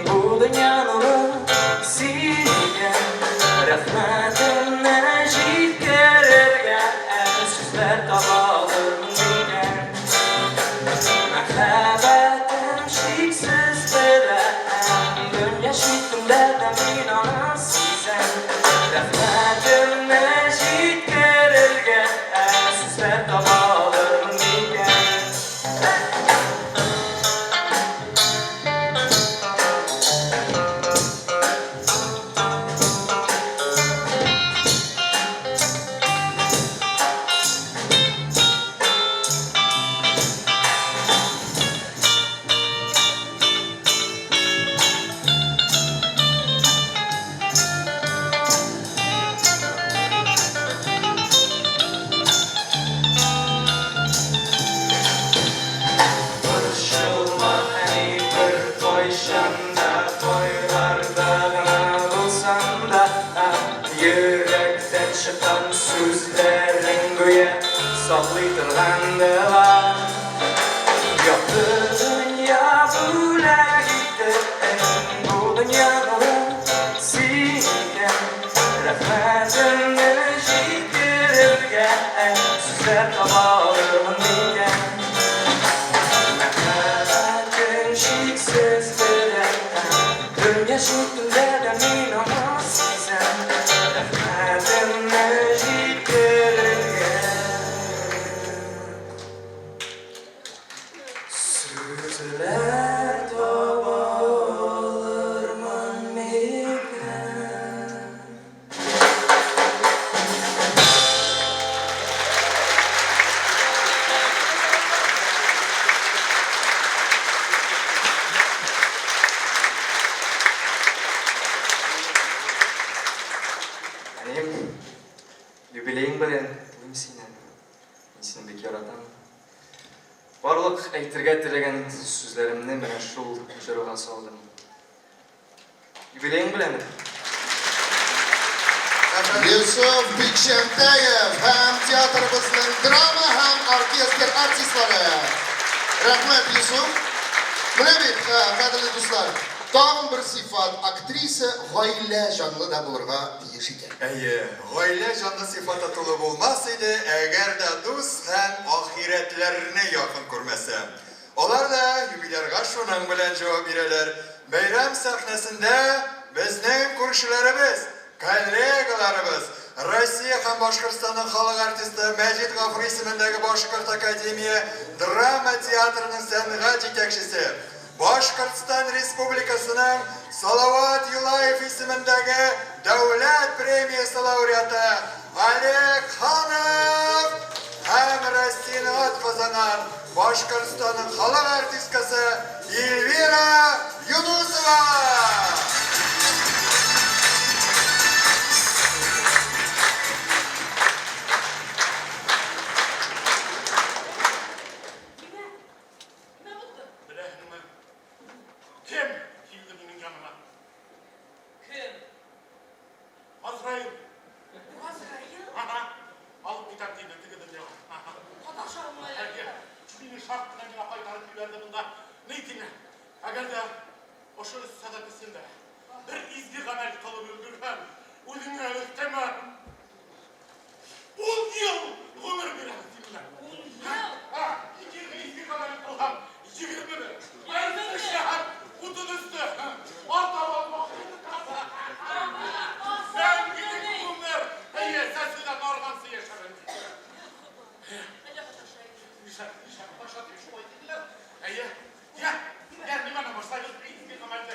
Bu dünya nuru siniken Rahmetimle şükürge Sözler tabalım iken Məhəbbətim şiksiz bilen Dünya şiklində də min ana sizən Rahmetimle şükürge Sözler tabalım iken You Çıkan sözlerin göğe saklay turgandılar. Yo'qdi dünya bular gitti, bu dunyoda senga rahmatimni yetkazgan so'zlar topa menga. Rahmating cheksiz bilaman, dunyo shu kunlarda men omonsisan. Rahmatimni yetkazgan sözler topa olurman mendan. Юбилейің bilen бүгін сенен. Мен сені бек яратамын. Барлық әйтергә теләгән сүзләремне менә шул җырга салдым. Юбилейің белән. Yusuf Bikşemtayev hem teatrımızın drama hem orkestr artistlari. Rahmet Yusuf. Mana bit, qadrli do'stlar, tag'in bir sifat aktrisa g'oyila jonli da bo'lirga tegish ekan. G'oyila jonli sifati to'la bo'lmas edi agar da do'st ham oxiratlarini yaqin ko'rmasa. Ular da yubileyga shuning bilan javob beralar. Bayram sahnasida bizning ko'rishlarimiz, kollegalarimiz, Rossiya ham Boshqirdistonning xalq artisti Majid G'ofur ismidagi Boshqirt akademiya drama teatrining san'at yetakchisi, Boshqirdiston Respublikasining Salovat Yulayev ismidagi davlat premiyasi laureati Oleg Xonov ham Rossiyani otqazanan Boshqirdistonning xalq artistkasi Elvira Yunusova. Kim kildi benim yanıma? Kim? Azrail. Azrail? Aha. Alıp gitar değil, tıkıdım ya. Aha. Adaşarım mı? Herge. Çünkü şartına yine kaytarıp verdi bunda. Neytine? Eğer de o şu sadakısında bir izgi gamel kalıp öldürmem. Ulüne öhtemem. 10 yıl ömür bir hatimler. 10 yıl? Ha. İki izgi gamel kılham. 20 mi? Aynen işte ha. Kutun üstü. Orta olmak. Sen gidip bunlar. Heye sesinden organsı yaşarın. Nişan başlatıyor şu oyuncular. Heye. Ya. Gel bir bana başlayalım. Bir kamerada.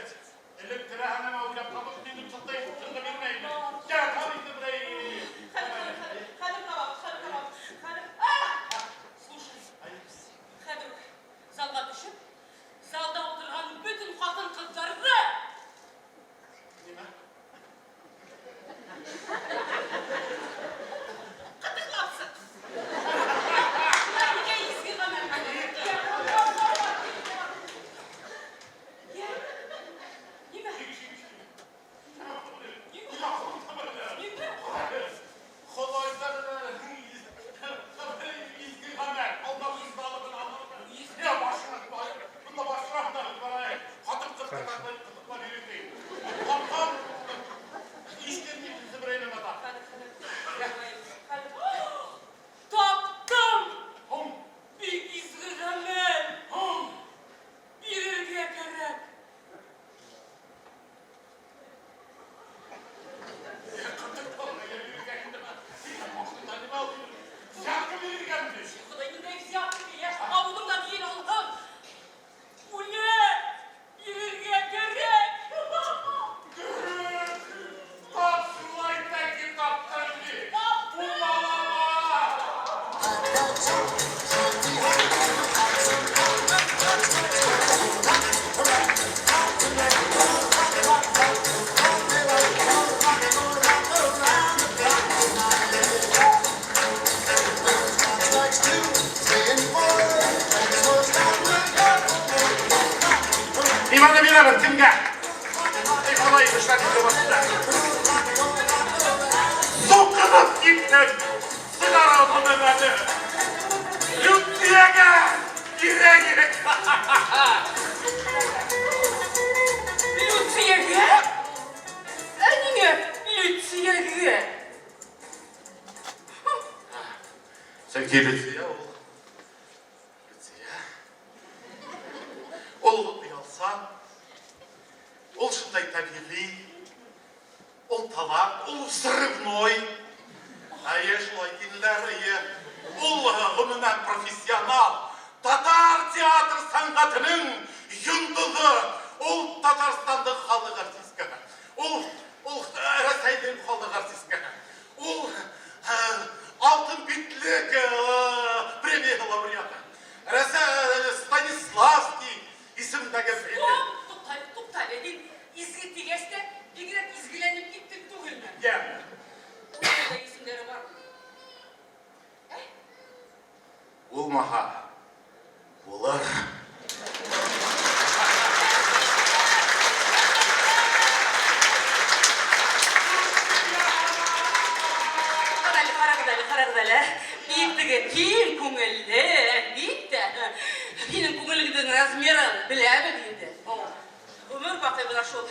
Elleri tirahane mağdur yapmamış. Benim çıktayım. Çıkta bilmeyin. Gel tabii ki burayı. Kadir tamam. Слушай, Kadir, zalga düşüp, zalda oturan bütün kadın kızlarını Nime? gıdıklatsın. Yani ki izgi kamer. Nime? Taptım. Bir izgi kamer. Bir erkeğe gerek. Kudayın nefsi yaptı diye avlumda değil oldum. Bu ne? Bir erkeğe gerek. İmanı bilemem kimge. Kolay işler bize başlar. Sokak Sırıp gittim. Sigaramı beni. Lütfiyege gireyim. Lütfiyege? Niye Lütfiyege? Sevgili Lütfiye ol. Lütfiye. Ol uyalsa, ol şunday tabiili, ol talak, ol sırıvnoy. Ayı şulay dinler, ayı. Ol gümünen profesyonal. Tatar tiyatr sanatının yıldızı. Ol Tatarstan'da halık artistka. Ol Rasay'dan halık artistka. Ol altın bitlik pремия laureatı. Stanislavski isimdeki filmi. Туктап, edin. İzgi tigeste, bigret izgilenip gittim tügülme. Ya. Burada isimleri var mı? Bulmaha. Bular. Karagıdalı. Bittigi kim көңілді, әлбетте. Менің көңілімдің размерін білемін енді. Өмір бақи бұна шол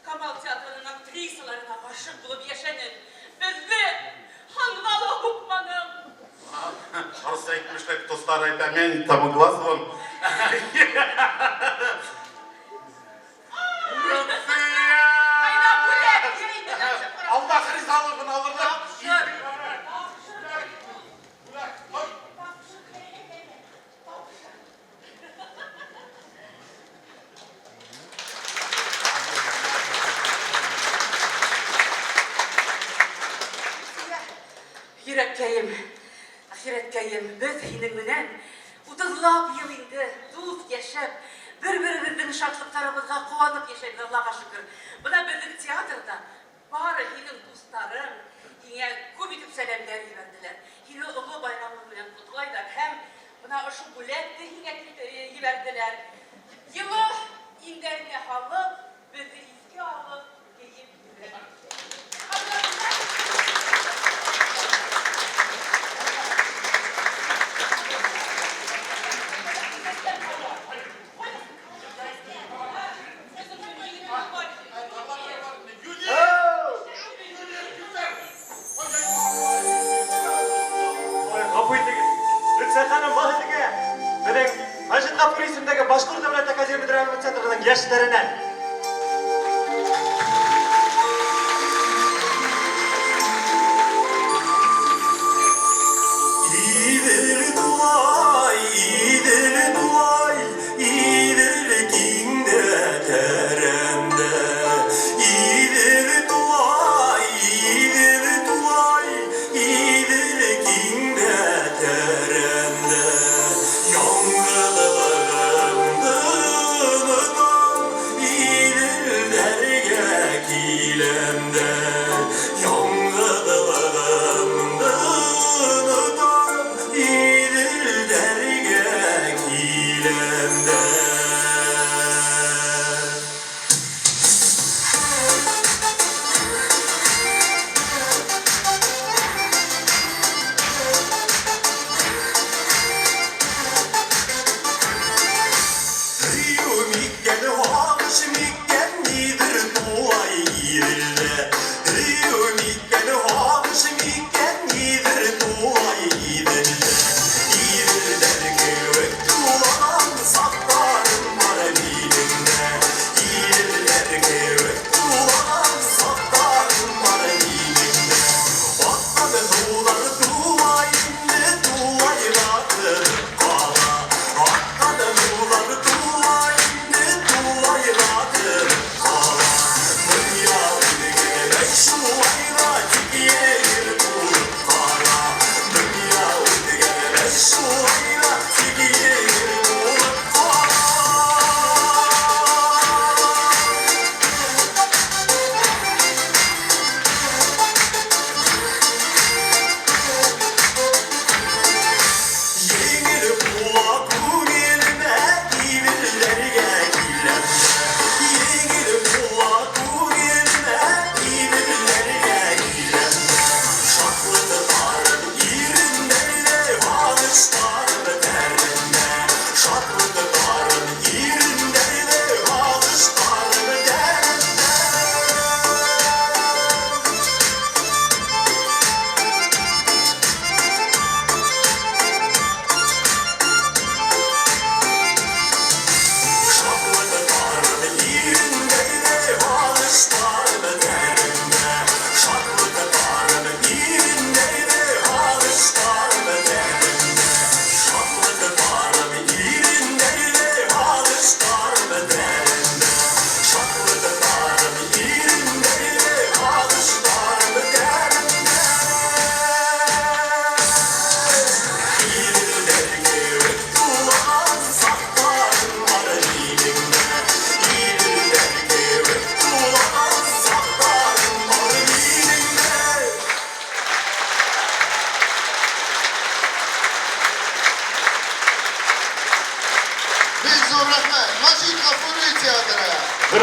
Камал театрының актрисаларына ғашық болып яшәнен бізді ханғалы оқыманым. Арсы айтмышлар, достар айта, мен Тамыглазовым. Қайда бөлек? Аллах ризалығын алырлық. Ахиреткәйім, біз хинің менен 30 ел инде дуст яшәп, бір-біріміздің шатлыктарыбызга куанып яшәйбез, Аллаға шүкір. Бына безнең театрда бары хинең дустларың һиңа күп итеп сәламнар җибәрделәр. Һине олы байрамың белән котлайлар һәм бына ошо бүләкне һиңа җибәрделәр. Елы индәргә халык безне искә алып киеп килде. Башкорт дәүләт академия драма центрының яшьләреннән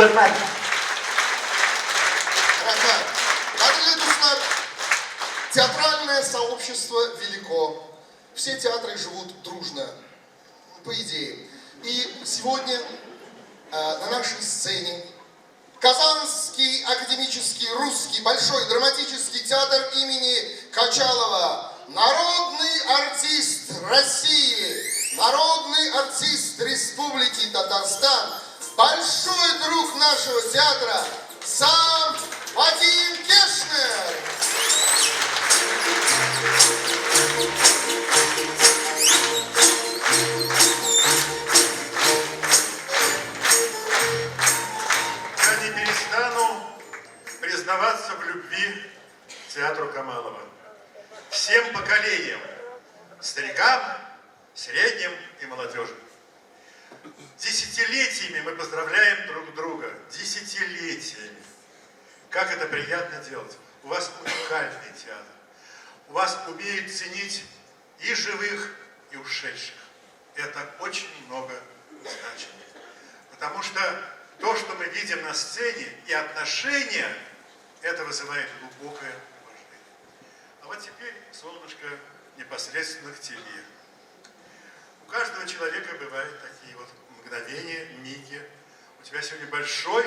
рахмат. Рахмат. Дорогие достар, театральное сообщество велико. Все театры живут дружно, по идее. И сегодня на нашей сцене Казанский академический русский большой драматический театр имени Качалова, народный артист России, народный артист Республики Татарстан, большой друг нашего театра, сам Вадим Кешнер. Я не перестану признаваться в любви к театру Камалова. Всем поколениям, старикам, средним и молодежи. Десятилетиями мы поздравляем друг друга. Десятилетиями. Как это приятно делать. У вас уникальный театр. У вас умеют ценить и живых, и ушедших. Это очень много значит. Потому что то, что мы видим на сцене, и отношения, это вызывает глубокое уважение. А вот теперь, солнышко, непосредственно к тебе. У каждого человека бывают такие вот мгновения, миги. У тебя сегодня большой,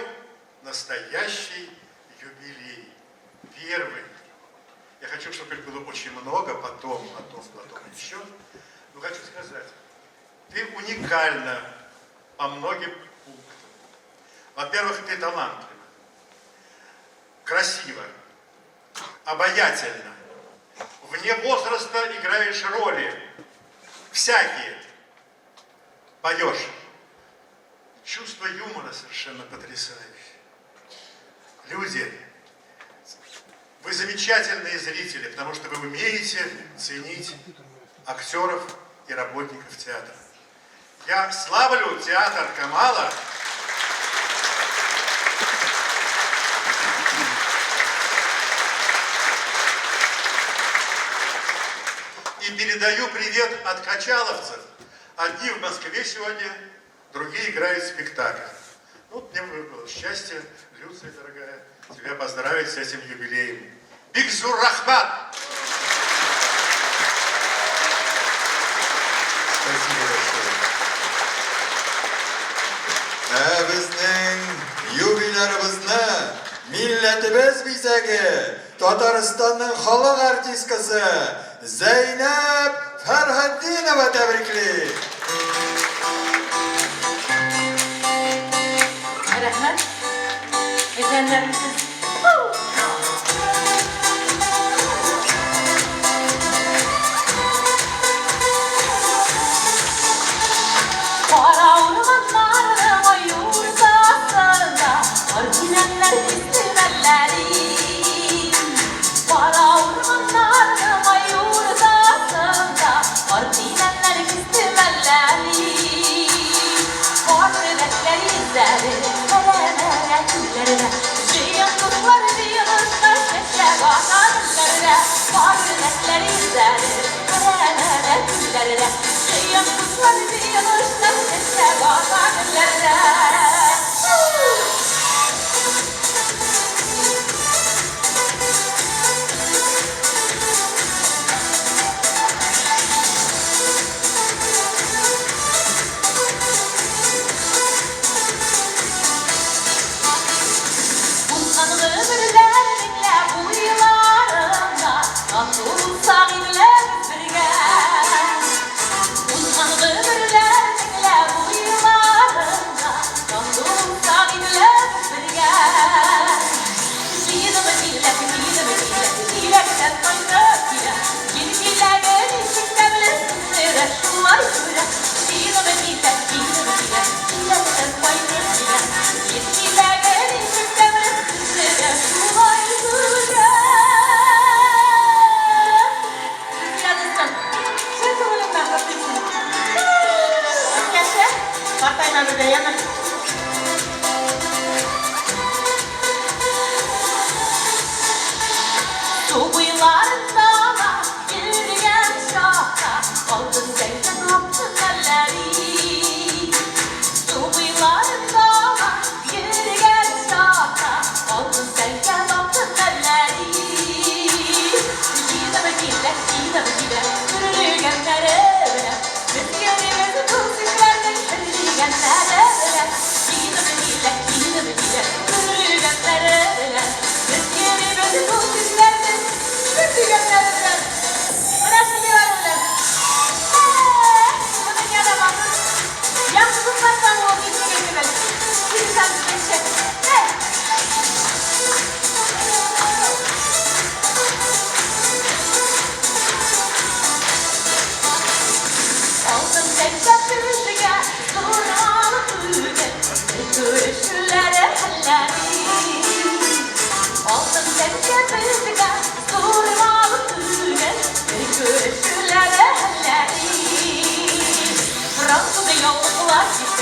настоящий юбилей. Первый. Я хочу, чтобы их было очень много, потом еще. Но хочу сказать, ты уникальна по многим пунктам. Во-первых, ты талантлива, красиво, обаятельно, вне возраста играешь роли, всякие, поешь. Чувство юмора совершенно потрясающее. Люди, вы замечательные зрители, потому что вы умеете ценить актеров и работников театра. Я славлю театр Камала. И передаю привет от качаловцев. Одни в Москве сегодня, другие играют спектакль. Ну, мне выпало счастье, Люция, дорогая, тебя поздравить с этим юбилеем. Бигзур Рахмат! Спасибо большое. Bizning yubillarimizni millatimiz bezagi Tataristonning xalq artistkasi Zaynab Farhaddinova tabrikli. Rahmat. Esenlermisiniz? Yeah.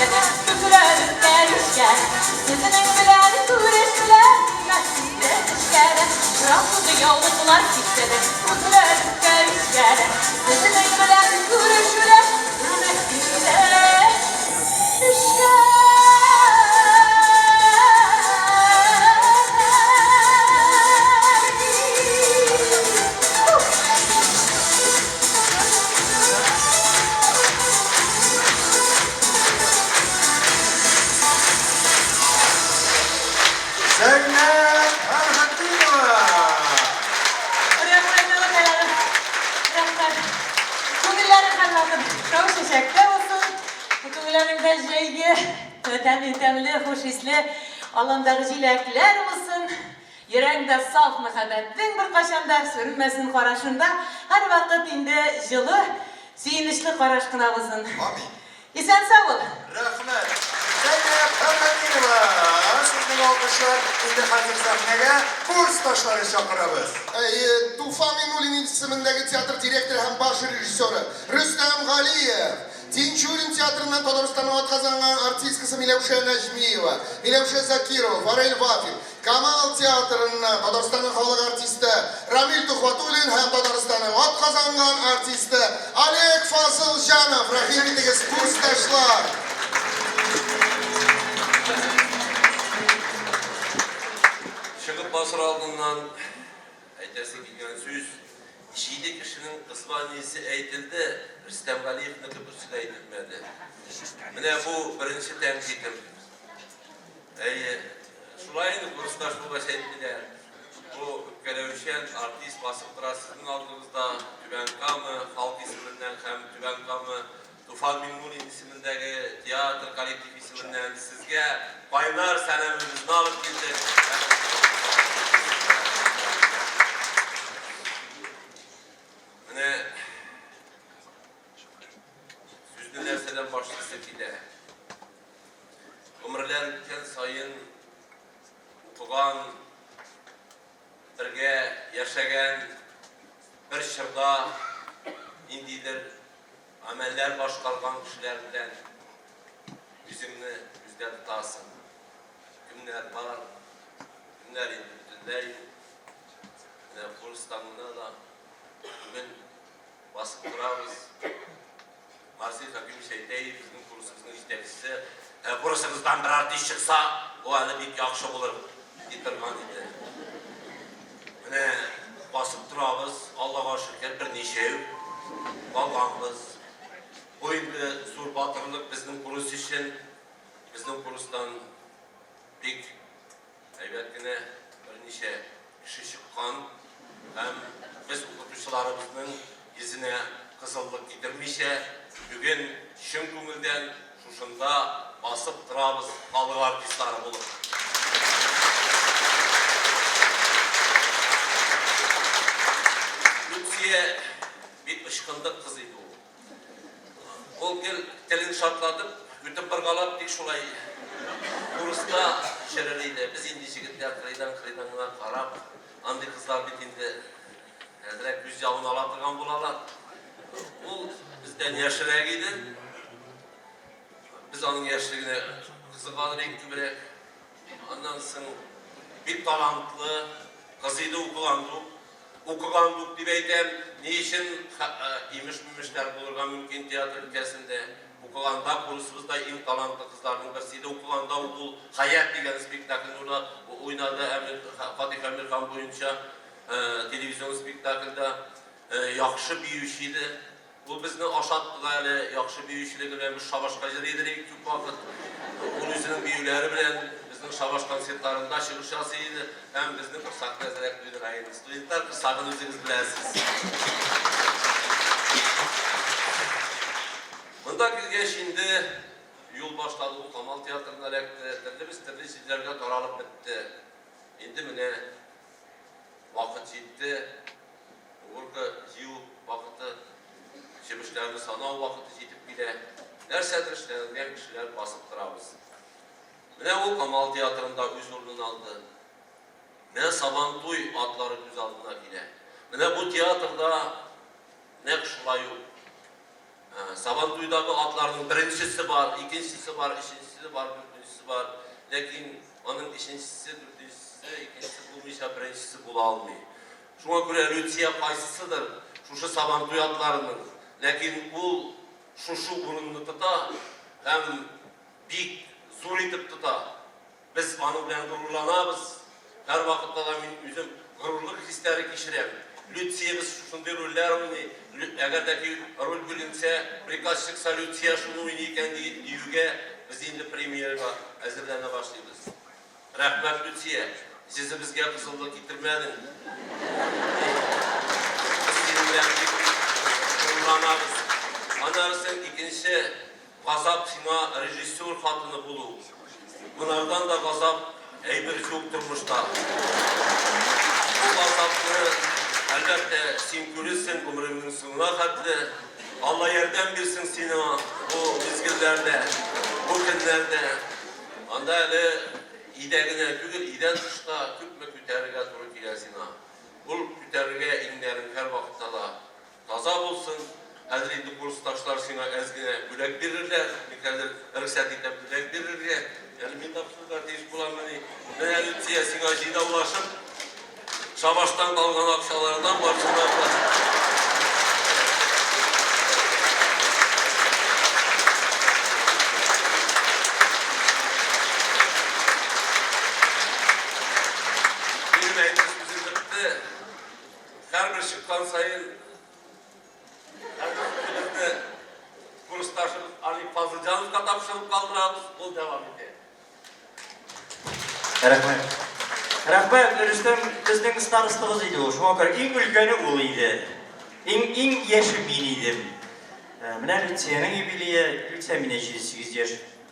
işkede, küfürür gelişken. Sizinin bilen güreşler, mesleğinde işkede. Rahatlığı yolculuklar gitmedi, küfürür gelişken. Sizinin bilen güreşler, mesleğinde işkede. Zeynep Erhattinova. Oraya koyalım. Rehber. Konuları anladım. Çok teşekkür olsun. Bu konuların da şeyi, temli, hoş hisli, alandaki cilekler olsun. Yüreğinde saf muhabbetin bir kaşanda sürünmesin karşında. Her vakit indi yılı, suyunuşlu karışkına olsun. Amin. İsen sağ ol. Rahmet. Zeynep Erhattinova. Sizin alkışlar indi hazır sahneye kursdaşları çakırabız. Tufan Minnuli'nin ismindeki tiyatro direktörü hem baş rejissörü Rüstem Galiyev. Tinçurin tiyatrından Todoristan'ı atkazanan artist kızı Milevşe Necmiyeva, Milevşe Zakirov, Varel Vafil, Kamal tiyatrından Todoristan'ın halk artisti Ramil Tuhvatulin hem Todoristan'ın atkazanan artisti Alek Fazıljanov. Rahimliyiz kursdaşlar. Çıkıp basır aldığından aytası giden söz, işiydi kişinin kısmaniyesi eğitildi, Rüstem Galiyev'in kıbrısıyla eğitilmedi. Mine bu birinci temkidim. Şulayını kursdaş bu başettiler. Bu görevşen artist basıp durasının aldığımızda Tübenkamı, halk isminden hem Tübenkamı, Tufan Minnuli'nin ismindeki tiyatr kolektif isminden sizge baynar senemimizni alıp geldik. Mine süzlü derseden başlısı bile. Ömürler ülken sayın okugan, birge yaşagan bir şırda indidir ameller başkargan kişiler bilen yüzümni yüzde tutasın. Günler var, günler indi bütünley. Kurustanlığı da bugün basıp durarız. Marsil Hakim Şeytey bizim kurusumuzun işlevcisi. Kurusumuzdan bir artist çıksa o hali bir yakşı olur. Getirgan idi. Mine basıp durarız. Allah'a şükür bir neşev. Kalganımız. Bugünkü zor batırlık bizim kurus için. Bizim kurustan bir elbette bir neşe kişi çıkan. Hem biz okutuşlarımızın yüzüne kızıllık getirmişe bugün şın көңілден şuşunda basıp durabız halk artistleri bulup. Lütfiye bir ışkındık kızıydı o. O gel telini şartlatıp ötüp bir galap dik şulay kurusta şereliydi. Biz indi jigitler kırıydan karap andi kızlar bitindi. Direkt yüz yavunu alatırgan bulalar. O bizden yaşıraya giydi. Biz onun yaşlığına kızı kalır ekti bile. Ondan sonra bir talantlı kızıydı okugandık dibeyden niçin imiş-mimişler bulurgan mümkün tiyatr ülkesinde okuganda kurusumuzda en talantlı kızlarının birisiydi. Okuganda okul Hayat degen spektaklini orada oynadı. Fatih Emirkan boyunca televizyon spektaklinde yakşı büyüşüydü. Bu bizni aşattığı hali yakşı büyüşüyle bilen bir şabaş kaceriydi ilk vakit. Onun yüzünün büyüleri bilen bizim şabaş konsertlarında çıkış yazıydı. Hem bizim kırsak nezerek duydur ayını. Studentler kırsakın özünüz biləsiniz. Bunda gelgen şimdi yol başladı bu Kamal Tiyatrı'nda elektriklerdi. Biz türlü sizlerle daralıp bitti. Şimdi mine vakit yetti. Orada yıl vakiti Şebişlerini sanav vakiti yetip bile dersedir işlerinden kişiler basıp durabız. Mine o Kamal Tiyatrı'nda üz ornunu aldı. Mine Sabantuy adları düz aldığına bile. Mine bu tiyatrda ne kışılayı Sabantuy'daki atlarının birincisi var, ikincisi var, üçüncüsü var, dördüncüsü var. Lakin onun üçüncüsü, dördüncüsü, ikincisi bulmayışa birincisi bula almıyor. Şuna göre Lütfiye kaysısıdır, şuşu Sabantuy atlarının. Lakin bu şuşu urununu tuta, hem bik, zor etip tuta. Biz onu bilen gururlanabız. Her vakitte da ben üzüm gururluk hisleri geçirem. Lütfiye biz şuşunday roller oynuyor. Eğer de ki rol bilinse, birkaç çıksa Lütfiye şunu oynayken diyüge biz şimdi premierga hazırlanmaya başlayacağız. Rahmet Lütfiye, sizi bizge kızıllık getirmedin. Biz seninle gururlanabız. Anarsın ikinci gazap sina rejissör hatını bulu. Bunlardan da gazap eybir çok durmuşta. Bu gazapını elbette sen görürsün ömrümün sonuna kadar. Allah yerden bilsin seni bu mezgillerde, bu günlerde. Anda öyle idegine, tügül iden dışta küpme küterige doğru giresin. Bu küterige inlerin her vakitte taza olsun. Hazreti kurstaşlar sana ezgine bülek verirler, miktarda ırksatıyla bülek verirler. Yani ben tapsızlar teyiş bulanmeni, ben Lütfiye sana jida ulaşıp, savaştan kalgan akşalardan başınlarla. Bilmeyin, bizim bitti. Her bir çıkan sayın, kurstaşım Ali Fazılcan'ın katapşılıp kaldırağımız, o devam etti. Rahmet. Rahmet, Rüstem bizden starostımız idi o. Şuna kadar en ülkeni ol idi. En yaşı ben idim. Mine Lütfiye'nin ibiliğe, Lütfiye mine 8 yaş.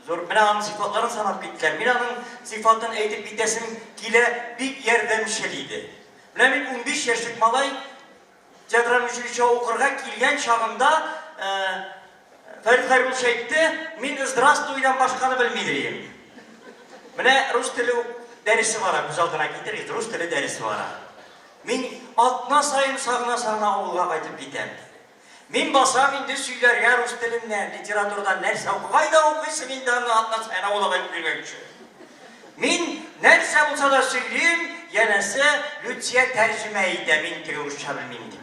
Zor, mine onun sıfatlarını sanap bittiler. Mine onun sıfatını eğitip bitesim gile bir yardımcılıydı. Mine ben 15 yaşlık malay, Cedran Üçülüçe okurga kilgen çağımda Ferit Hayrul Şehit'ti, min ızdırastuydan başkanı bilmedireyim. Mine Rus dili derisi var, biz altına getiririz, Rus dili derisi var. Min altına sayın sağına oğulga kaytıp gitem. Min basam indi süylerge Rus dilinden, literaturdan nerse kayda okuysun indi altına sayın oğulga kaytıp bilmek için. Min nerse olsa da söyleyeyim, yenesi Lütfiye tercüme edem, min Rusça bilmeyindim.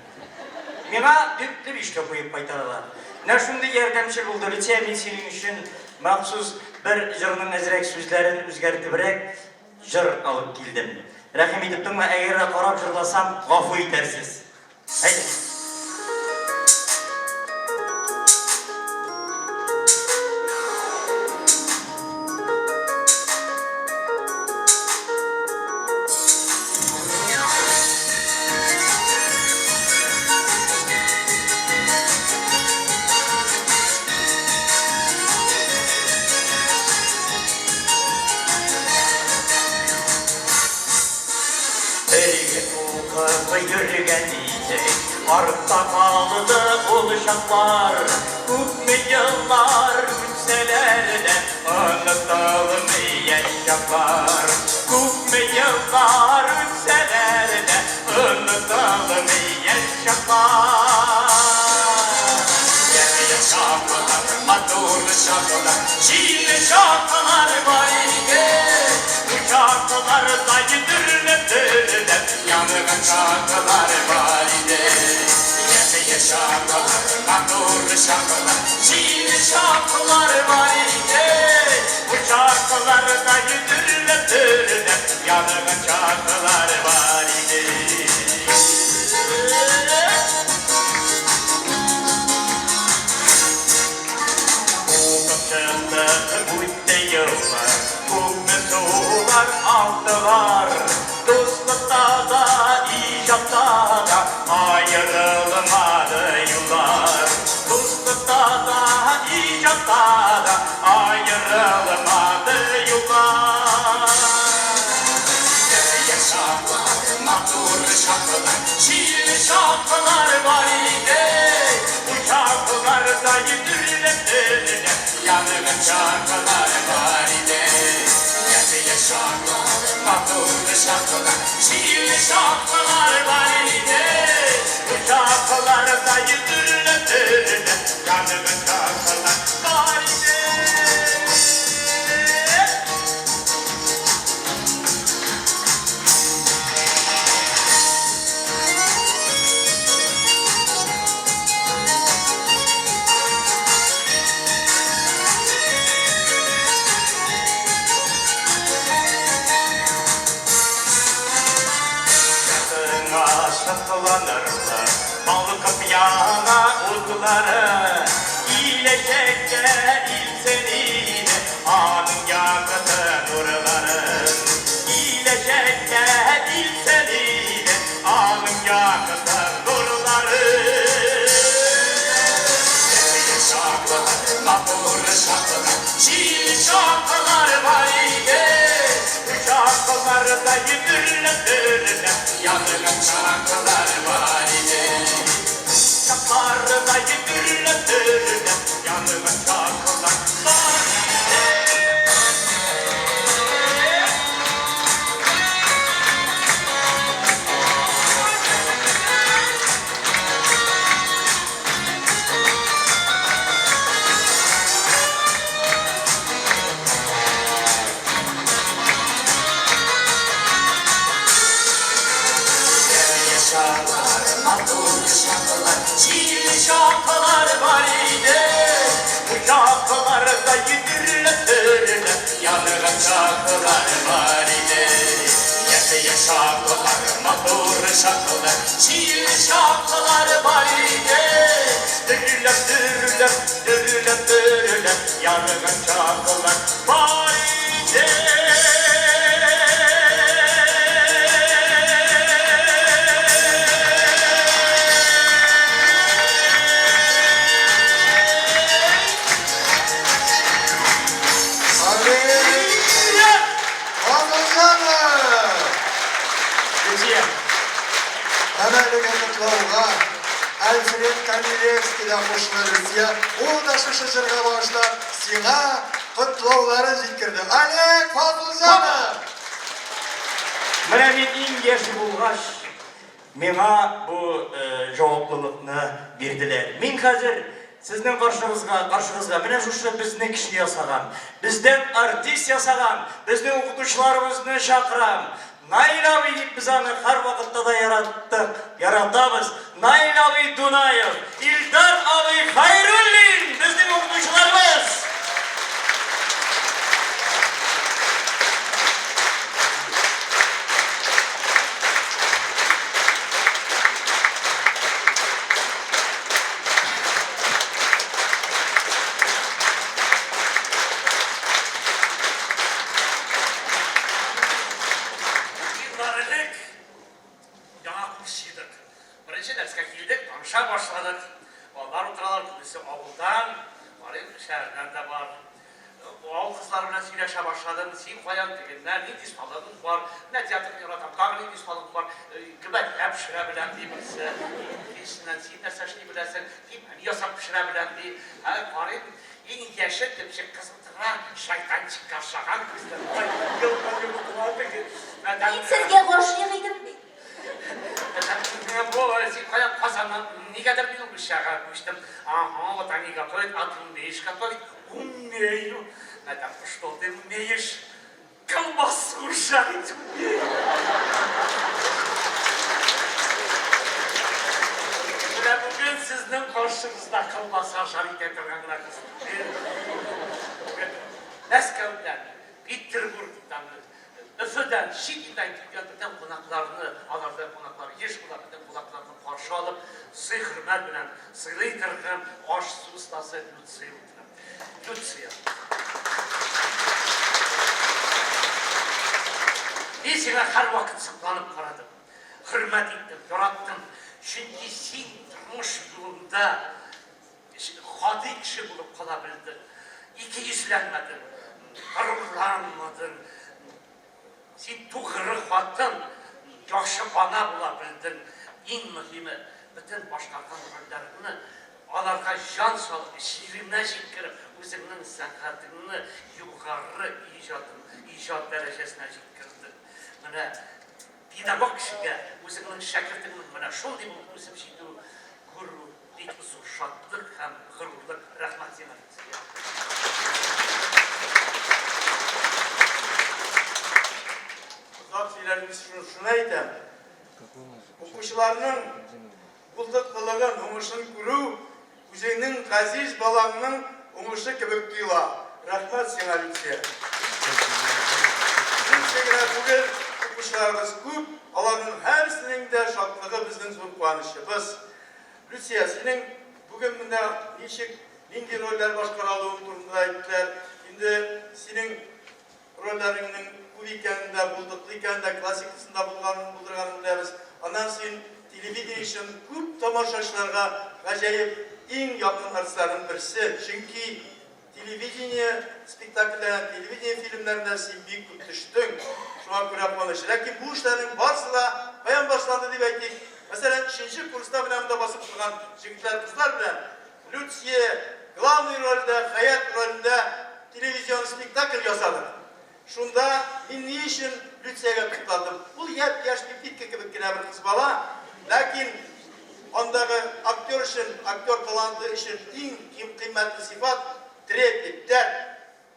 Mina düklü bir işte koyup baytaralar. Ne şimdi yardımcı buldu, Lütfiye min senin için mahsus bir jırının ezrek sözlerini özgertibirek jır alıp geldim. Rahim edip durma, eğer korap jırlasam gafı edersiz. Haydi. Artta kaldı buluşaklar, Kutlu yıllar günselerde Anlatalım yaşaklar. Kutlu yıllar günselerde Anlatalım yaşaklar. Yeni şarkılar, maturlu şarkılar, şiirli şarkılar var idi. Bu şarkılarda gidirilirler, yanılan şarkılar var idi. Yeni şarkılar, maturlu şarkılar, şiirli şarkılar var idi. Bu şarkılarda gidirilirler, yanılan şarkılar var idi. Yıllar aldılar, dostlukta da icatta da ayrılmadı yıllar. Dostlukta da icatta da ayrılmadı yıllar. Yeni şarkılar, matur şarkılar, şiirli şarkılar var idi. Bu şarkılarda gidirilirler, yanılan şarkılar var idi. Şarkılar, maturlu şarkılar, şiirli şarkılar var idi. Bu şarkılarda yıldırılır, yanığı çakılar var idi. Şakılanırsa balkıp yana utları İyileşekte ilseniyle anın yakıtı nurların İyileşekte ilseniyle anın yakıtı nurların Yepyeni şakılar, mahvur şakılar Şiir şakılar var idi Şakılarda yürürler yanılan şarkılar var idi. Şarkılarda yürürler yanılan şarkılar var idi. Şarkılar, mahvur şarkılar, şiirli şarkılar var idi. Bu şarkılarda yürürler, yanılan şarkılar var idi. Yepyeni şarkılar, mahvur şarkılar, şiirli şarkılar var idi. Dürürler, yanılan şarkılar var idi. Alfred Kamilevski'den hoşlanırsa, o da şu şaşırga başlar, sina kutlovları zikirdi. Alek Fazılcan'a! Менә мин иң яшь булгач, миңа бу җаваплылыкны бирделәр. Мин хәзер сезнең каршыгызга менә шушы безне кеше ясаган, бездән артист ясаган, безнең укытучыларыбызны чакырам. Наил абый дип без аны һәр вакытта да яратабыз. Наил абый Дунаев, Илдар абый Хайруллин безнең укытучыларыбыз. Başladık. Onlar oturalar birisi avuldan, şehirden de var. Bu avul kızlarla söyleşe başladım. Sen koyan deginler, ne dispaladın var, ne tiyatro yaratan, dağlı dispaladın var. Gıbet hep pişirebilen diye birisi. Birisinden sen de seçtiği bilesin, ben yasak pişirebilen diye. Karın en yaşa tepsi kızıltıra şeytan çıkar şakan kızlar. Ben sizge hoşluyor idim. Bu koyan kazanın ne kadar bir uşağa koştum. Aha, вот они готовят, а ты умеешь готовить? Умею. Это что ты умеешь? Колбасу жарить умею. Bugün sizin karşınızda колбаса жарить ettirgenler kızım. Moskov'dan, Peterburg'dan, Öfö'den, Şiki'den gelen bütün konaklarını, alardan konakları, yeş bulan bütün konaklarını karşı alıp, sıy hürmet bilen, sıylıytırgın, aş su ustası Lutsi'yi unuturum. Lutsi'ye. Ben sana her vakit sıklanıp karadım. Hürmet ettim, yarattım. Çünkü sen durmuş yolunda hadi kişi bulup kalabildin. İki yüzlenmedin, gururlanmadın. Sen tuğrı hatın, yaşı bana bulabildin. En mühimi, bütün başlardan rollerini alarga can salıp, şiirine jikkirip, özünün sənətini yukarı icad derecesine jikkirdin. Mene pedagog kişiге, özünün şakirtinin mene şol deyip özüm şeydi, guru Bitki şatlık hem gırurluk. Rahmat seni. Uzak şeylerimiz şuna aytам. Оқушыларның булдыклылыгын, уңышын күрү үзеңнең газиз балаңның уңышы кебек тоела. Рәхмәт сиңа, Люция. Люциягә түгел, оқушыларыбыз күп, аларның һәрсенең дә шатлыгы безнең зур куанычыбыз. Люция, синең бүген монда ничек, нинди рольләр башкара алуың турында әйттеләр. Инде синең рольләреңнең күп икәнен дә, булдыклы икәнен дә, классикасында булганын булдырганын беләбез. Аннан син телевидение өчен күп тамашачыларга гаҗәеп иң якын артистларның берсе. Чөнки телевидение спектакльләрендә, телевидение фильмнарында син бик күп төштең. Шуңа күрә куаныч. Ләкин бу эшләрнең барысы да каян башланды дип әйтик. Мәсәлән, 3нче курста белән монда басып торган җегетләр, кызлар белән Люция главный рольдә, Хаят рольдә телевизион спектакль ясады. Шунда мин ни өчен Люциягә тукталдым? Ул яшь битке кебек кенә бер кыз бала, ләкин андагы актер өчен, актер таланты өчен иң кыйммәтле сыйфат трепет, дәрт,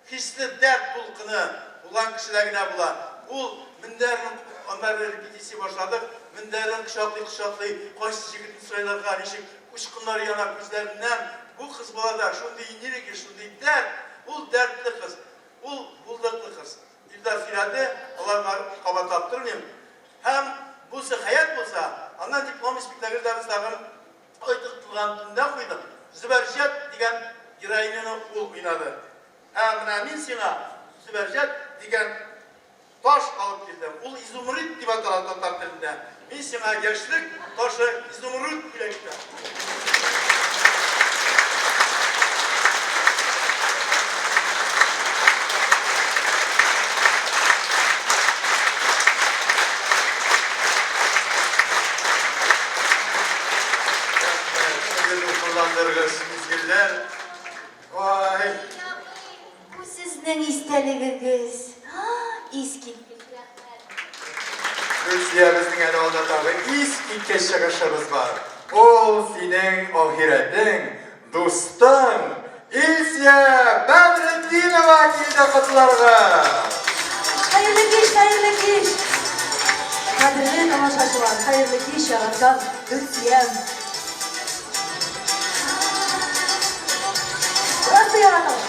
хисле дәрт булкыны булган кешедә генә була. Ул мендәрнең анда репетиция башладык, мендәрнең кочаклый, кайсы җегетне сайларга, ничек учкыннар яна күзләреннән. Бу кыз балада шундый энергия, шундый дәрт, ул дәртле кыз. Ул булдыклы кыз. Илдар сөйләде, аларга кабатлап тормыйм. Һәм бусы Хаят булса, аннан диплом спектакльдә бездәгем айтып торган төндә куйдым. Зөбәрҗәт дигән героиняны ул уйнады. Менә мин сиңа Зөбәрҗәт дигән таш алып килдем. Ул изумруд дип атала татар телендә. Мин сиңа яшьлек ташы изумруд бүләк итәм. Bu sizning istəliginiz. İskillik. Люция, безнең әле алда тагы искиткеч чыгышыбыз бар. Ул синең ахиретең, дустың, Илсия Бәдретдинова килде котларга. Hayırlı kış. Kadrili tamaşaçılar, hayırlı kış yaratan Lütfiyem. Burası yaratalım.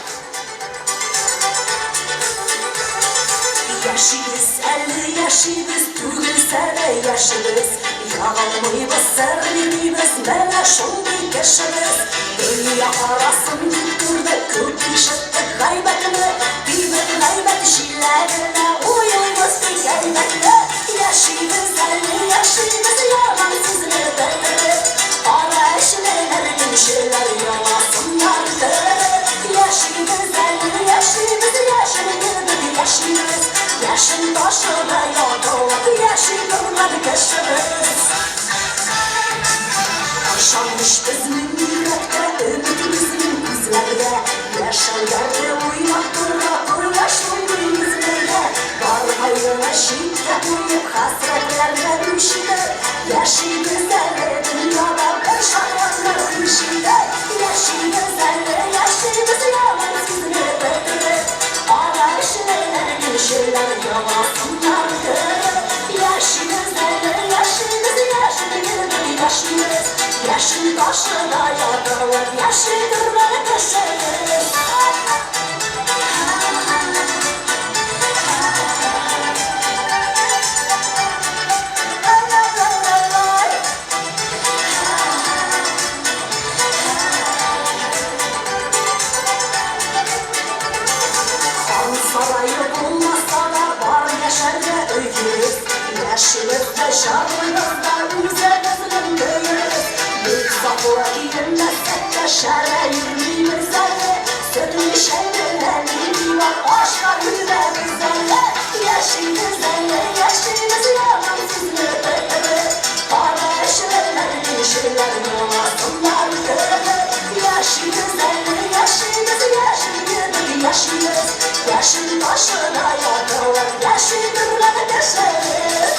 Yaşıyız, 50 yaşıyız, tügülsene yaşıyız. Yağılmıyız, serliyimiz, mene şunday yaşıyız. Dünya arasın tutturdu, köp işittik gaybetini. Bilmir gaybet işlerine, uyumuz bir gaybetine. Yaşıyız, 50 yaşıyız, yalansız bir derdini. Ara eşler, gün şeyler yalasınlardı. Yaşıyız, 50 yaşıyız, yaşını girdik yaşıyız. Yaşın başına yağdırladı, yaşı durmadı geçiriz. Yaşanmış bizim yürekte, ümitimizin bizlerde. Yaşan yerde uymaktırla, bu yaş umduğumuz neyle. Var hayrına şiddet uyup, hasretlerle düşüde. Yaşı güzelle, dünyada beş hayatlar düşüde. Yaşı güzelle, yaşımız yalan sizin ödedi. Ara işler, gün şeyler yalasınlardı. Yaşımız elle, yaşımız girdik yaşımız. Yaşın başına yağdırlar, yaşı durmadı köşemiz. Sarayı bulmasa da var yaşarda öykürüz. Yaşımızda şarkımızda üzerinizin büyürüz. Bir sapıra gidilmezsek yaşara yürüyümüz elle. Sötün şeylerle var aşka yürümemiz elle. Yaşımız elle, yaşımız yalansız müdürü. Kardeşlerle bir şeyler yalasınlar kırdı. Yaşımız elle, yaşımız girdik yaşımız. Yaşın başına yağdırlar, yaşı durmadı geçeriz.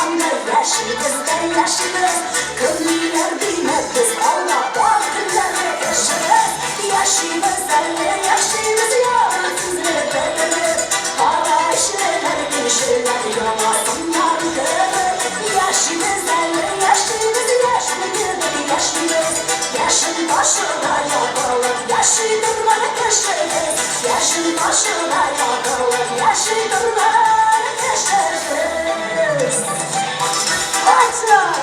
Yaşamda yaşımızda yaşımız Kömlüler bilmez Allah bak günlerle yaşarız Yaşımız elle yaşımız yalnız bedeli Para işler demişler yamasınlar Yaşımız elle yaşımız yaşımız Yaşın başına yakalım yaşıdırlar keşfederiz Yaşın başına yakalım yaşıdırlar keşfederiz Açlar!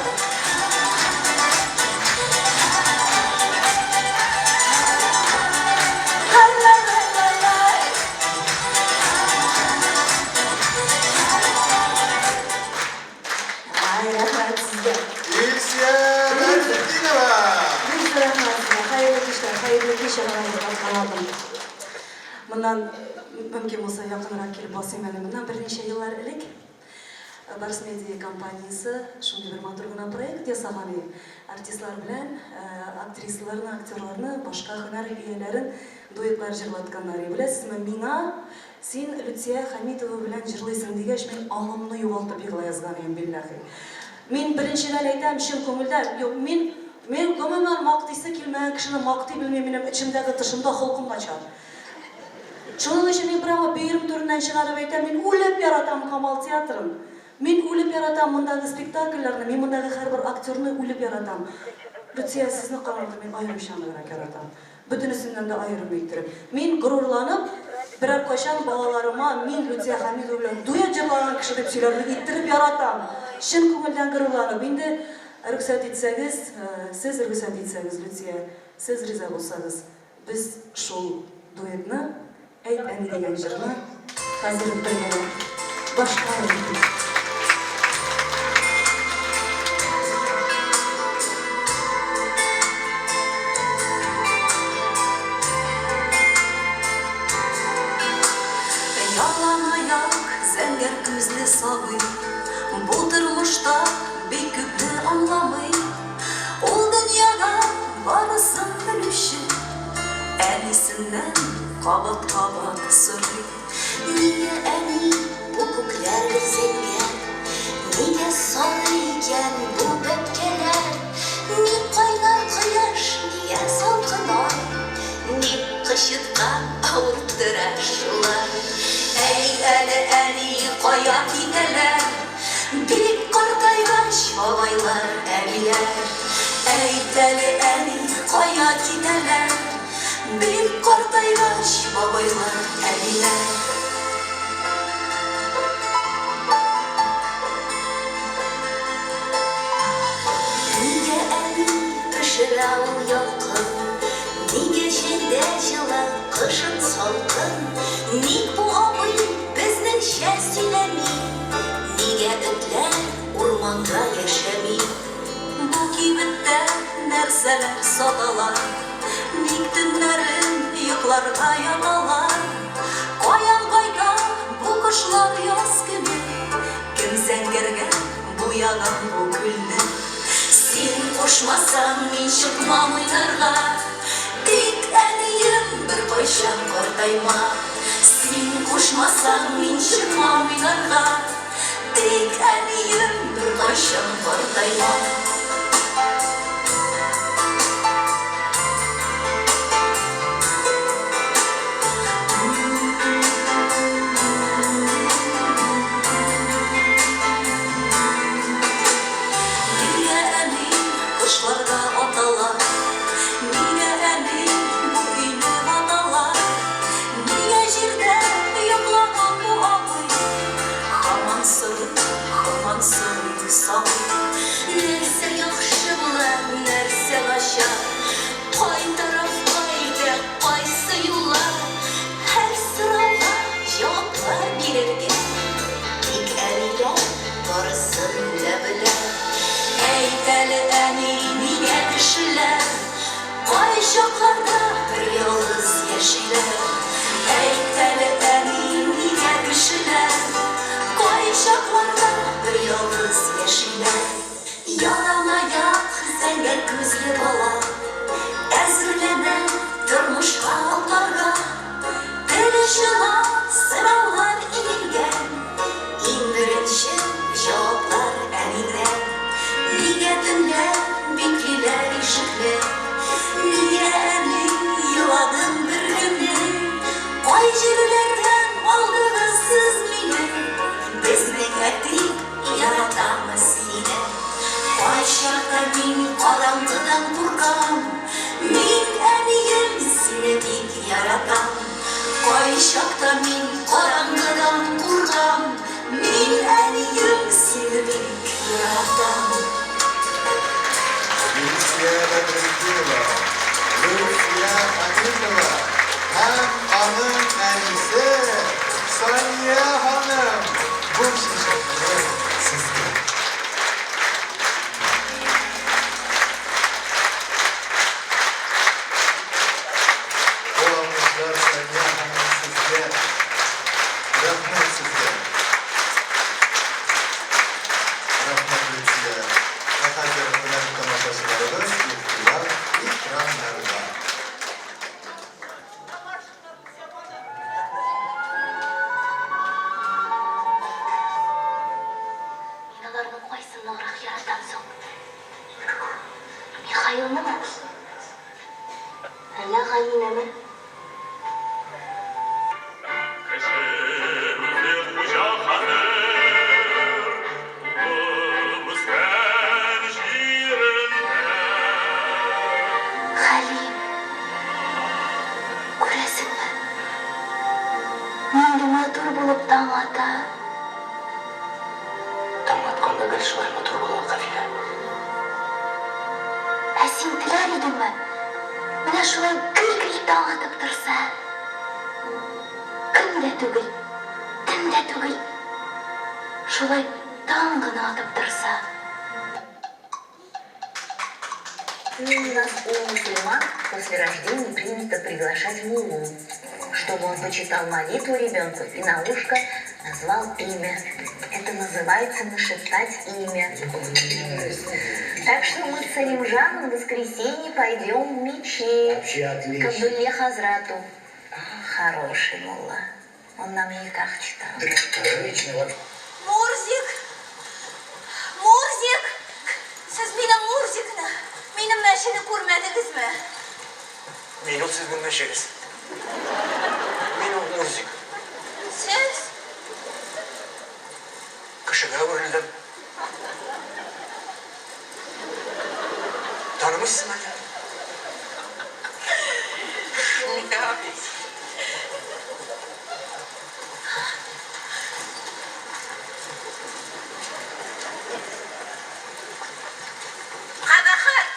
Bundan mümkün olsa yakınırak kelip basayım ben bundan bir neçe yıllar ilk Bars Media kompaniyası şunday bir maturguna proyekt yasagan artistlar bilen aktrisalarni, aktyorlarni, boshqa hunar egalarin duetlar jırlatganlar bilasizmi? Menga sen Lutsiya Hamidova bilan jırlaysan degach men olimni yo'g'oltib yig'layozgan edim billahi. Men birinchidan aytam shin ko'ngildan, yo'q men umuman maqtaysa kelmagan kishini maqtay bilmayman, ichimdagi tishimda xulqim qochar. Shuning uchun men pravo berim turidan chiqarib aytam, men o'ylab yaratam Kamal teatrin. Men o'ylab yaratam bundagi spektakllarni, men bundagi har bir aktyorni o'ylab yaratam. Lutsiya sizni qaramda men ayrim ishonmagan yaratam. Butunisidan da ayirmaytirib. Men g'ururlanib, birar qachon bolalarima men Lutsiya Hamidova bilan duet jilg'agan kishi deb so'zlarni ayttirib yaratam. Shin ko'ngildan g'ururlanib. Endi ruxsat etsangiz, siz ruxsat etsangiz Lutsiya, siz rizo bo'lsangiz, biz shu duetni ayt ani degan jirni hozir birga boshqaramiz. Zengər gözlü sabır Bu durmuşda bir küplü anlamı O dünyada varısın gülüşü En iyisinden kabat kabat sırrı Niye eni bu kukler zengər Niye sarıyken bu böpkeler Ni kaynar kıyaş niye salkınar Ni kışıttan avurttırar şular Ey ele eni koya gideler Bir kartaygaş babaylar eviler Ey deli eni koya gideler Bir kartaygaş babaylar eviler Niye eni pişiravun yalkın Niye şeyde yılan kışın salkın Nik bu abi bizning şəsilemi Niye ötler ormanda yaşami Bu kibitdə нәрсәләр sadalar Nik tünlərin yıklarda yatalar Koyan qayda bu kışlar yaz günü Kim zəngərgən bu yanan bu gülni Sen koşmasan min çıkmam oynarga Dik əniyim bir koyşam kortayma Sen koşmasan min çıkmam oynarga Dik əniyim bir koyşam kortayma Нәрсә яхшы була, нәрсә начар Кай тараф кайда, кайсы юллар Һәр сорауга җаваплар бирергә Тик әниләр барысын да белә Әйт әле әни, нигә кешеләр Кай чакларда бер ялгыз яшиләр Әйт әле әни, нигә кешеләр Кай чакларда bir yalnız yaşaylar Yanana yak zengin gözlü bala Ezrülenen durmuşka onlarga Telişina sıravlar eğilgen İn birinci cevaplar яратам. Кай чакта мин караңгыдан кургам, мин әнием сине бик яратам. Люция Бәдретдинова, Люция Хамитова һәм аның әнисе Сания ханым. Бу чәчәкләр сезгә. Бу алкышлар Сания ханым сезгә. Рәхмәт сезгә. Рәхмәт Люция. Хәзер белән тамашачыларыбыз ихтирам экраннарда. Мин аларның кайсын ныграк яратам соң? Михаилнымы? Әллә Галинәме? Хәлим, күрәсеңме? Нинди матур булып таң ата. Таң атканда гел шулай матур була, Кафия. Ә син теләр идеңме? Менә шулай гел-гел таң атып торса. Көн дә түгел, төн дә түгел. Шулай таң гына атып торса. У нас у мусульман после рождения принято приглашать муллу, чтобы он почитал молитву ребенку и на ушко назвал имя. Это называется нашептать имя. Так что мы с Салимжаном в воскресенье пойдем в мечеть к Абдулле Хазрату. Хороший мулла. Он нам никак читал. Мурзик! Мурзик! Siz benim Murzikni, benim мәшіні көрмәдіңізме? Мен ул сезнең мәшегез. Мен ул Мурзик. Siz? Кешегә әверелдем. Танымыйсызмы әллә? Кабахат!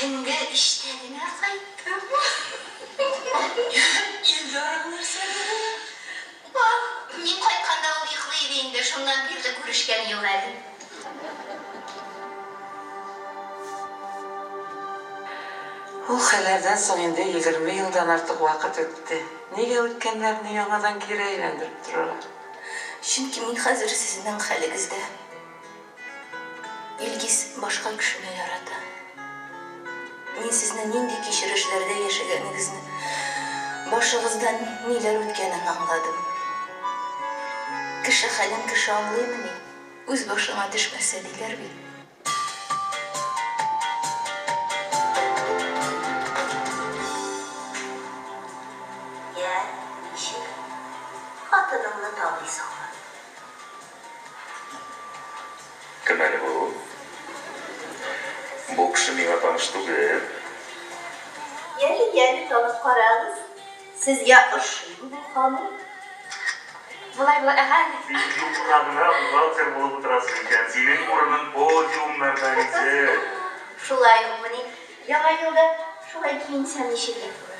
Тінгі іштегіне қайттым. Елдарыңдар сәлі. Мен қайтқанда ол ұйқылайды енді, шондан берді көрішкен ел әлі. Ул хәлләрдән соң инде 20 елдан артык вакыт үтте. Нигә үткәннәрне яңадан кире әйләндереп торырга? Чөнки мин хәзер сезнең хәлегездә. Илгиз башка кешене ярата. Мин сезнең нинди кичерешләрдә яшәгәнегезне, башыгыздан ниләр үткәнен аңладым. Кеше хәлен кеше аңлыймыни? Үз башыңа төшмәсә диләр бит. Хатыныңны табыйсыңмы? Кем әле бу? Бу кеше миңа таныш түгел. Яли танып карагыз. Сезгә ошыймы ханым? Булай әгәр. Син юкканга бухгалтер булып утырасың икән. Синең урының подиумнарда иде. Шулай укмыни. Яңа елда шулай киенсәм ничек булыр?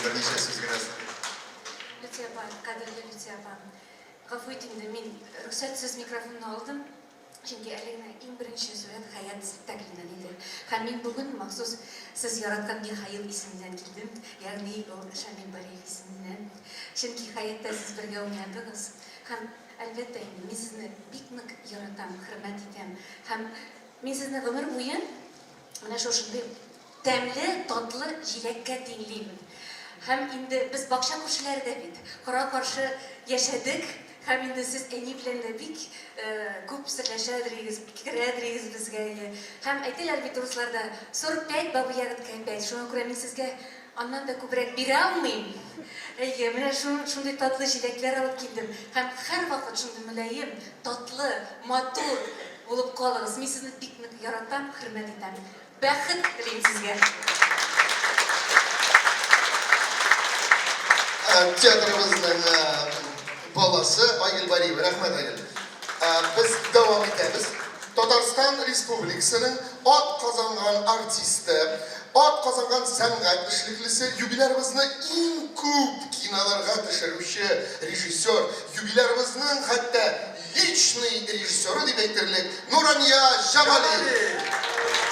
бірнеше сөз генә Лүтия апа, қадірлі Лүтия апа. Ғафу етіңді, мен рұқсатсыз микрофонны алдым. Çünkü әлегіне ең бірінші сурет Хаят спектаклінен еді. Һәм мен бүгін махсус сіз яратқан Михаил исемінен келдім, яғни ол Шамил Бариев исемінен. Çünkü Хаятта сіз бірге ойнадыңыз. Һәм әлбәттә инде мен сізні бик нык яратам, хөрмәт итәм. Һәм мен сізні гомер буе менә шушындай тәмле, татлы җиләккә тиңлеймен. Һәм инде без бакча күршеләре дә бит. Кара-каршы яшәдек. Һәм инде сез әни белән дә бик күп сөйләшәдегез, фикерәдегез безгә. Һәм әйтәләр бит русларда 45 бабы ягодка 5. Шуңа күрә мин сезгә аннан да күбрәк бирә алмыйм. Әйе, менә шундый татлы җиләкләр алып килдем. Һәм һәрвакыт шундый мөлаем, татлы, матур булып калыгыз. Мин сезне бик нык яратам, хөрмәт итәм. Бәхет телим сезгә. Театрымызның баласы Айгөл Бариева, рәхмәт Айгөл. Біз давам етеміз. Татарстан Республикасының ат казанган артисты, ат казанган сәнгать эшлеклесе, юбилярыбызны иң күп киноларга төшерүче режиссер, юбилярыбызның хәтта личный режиссеры дип әйтерлек Нурания Жамали.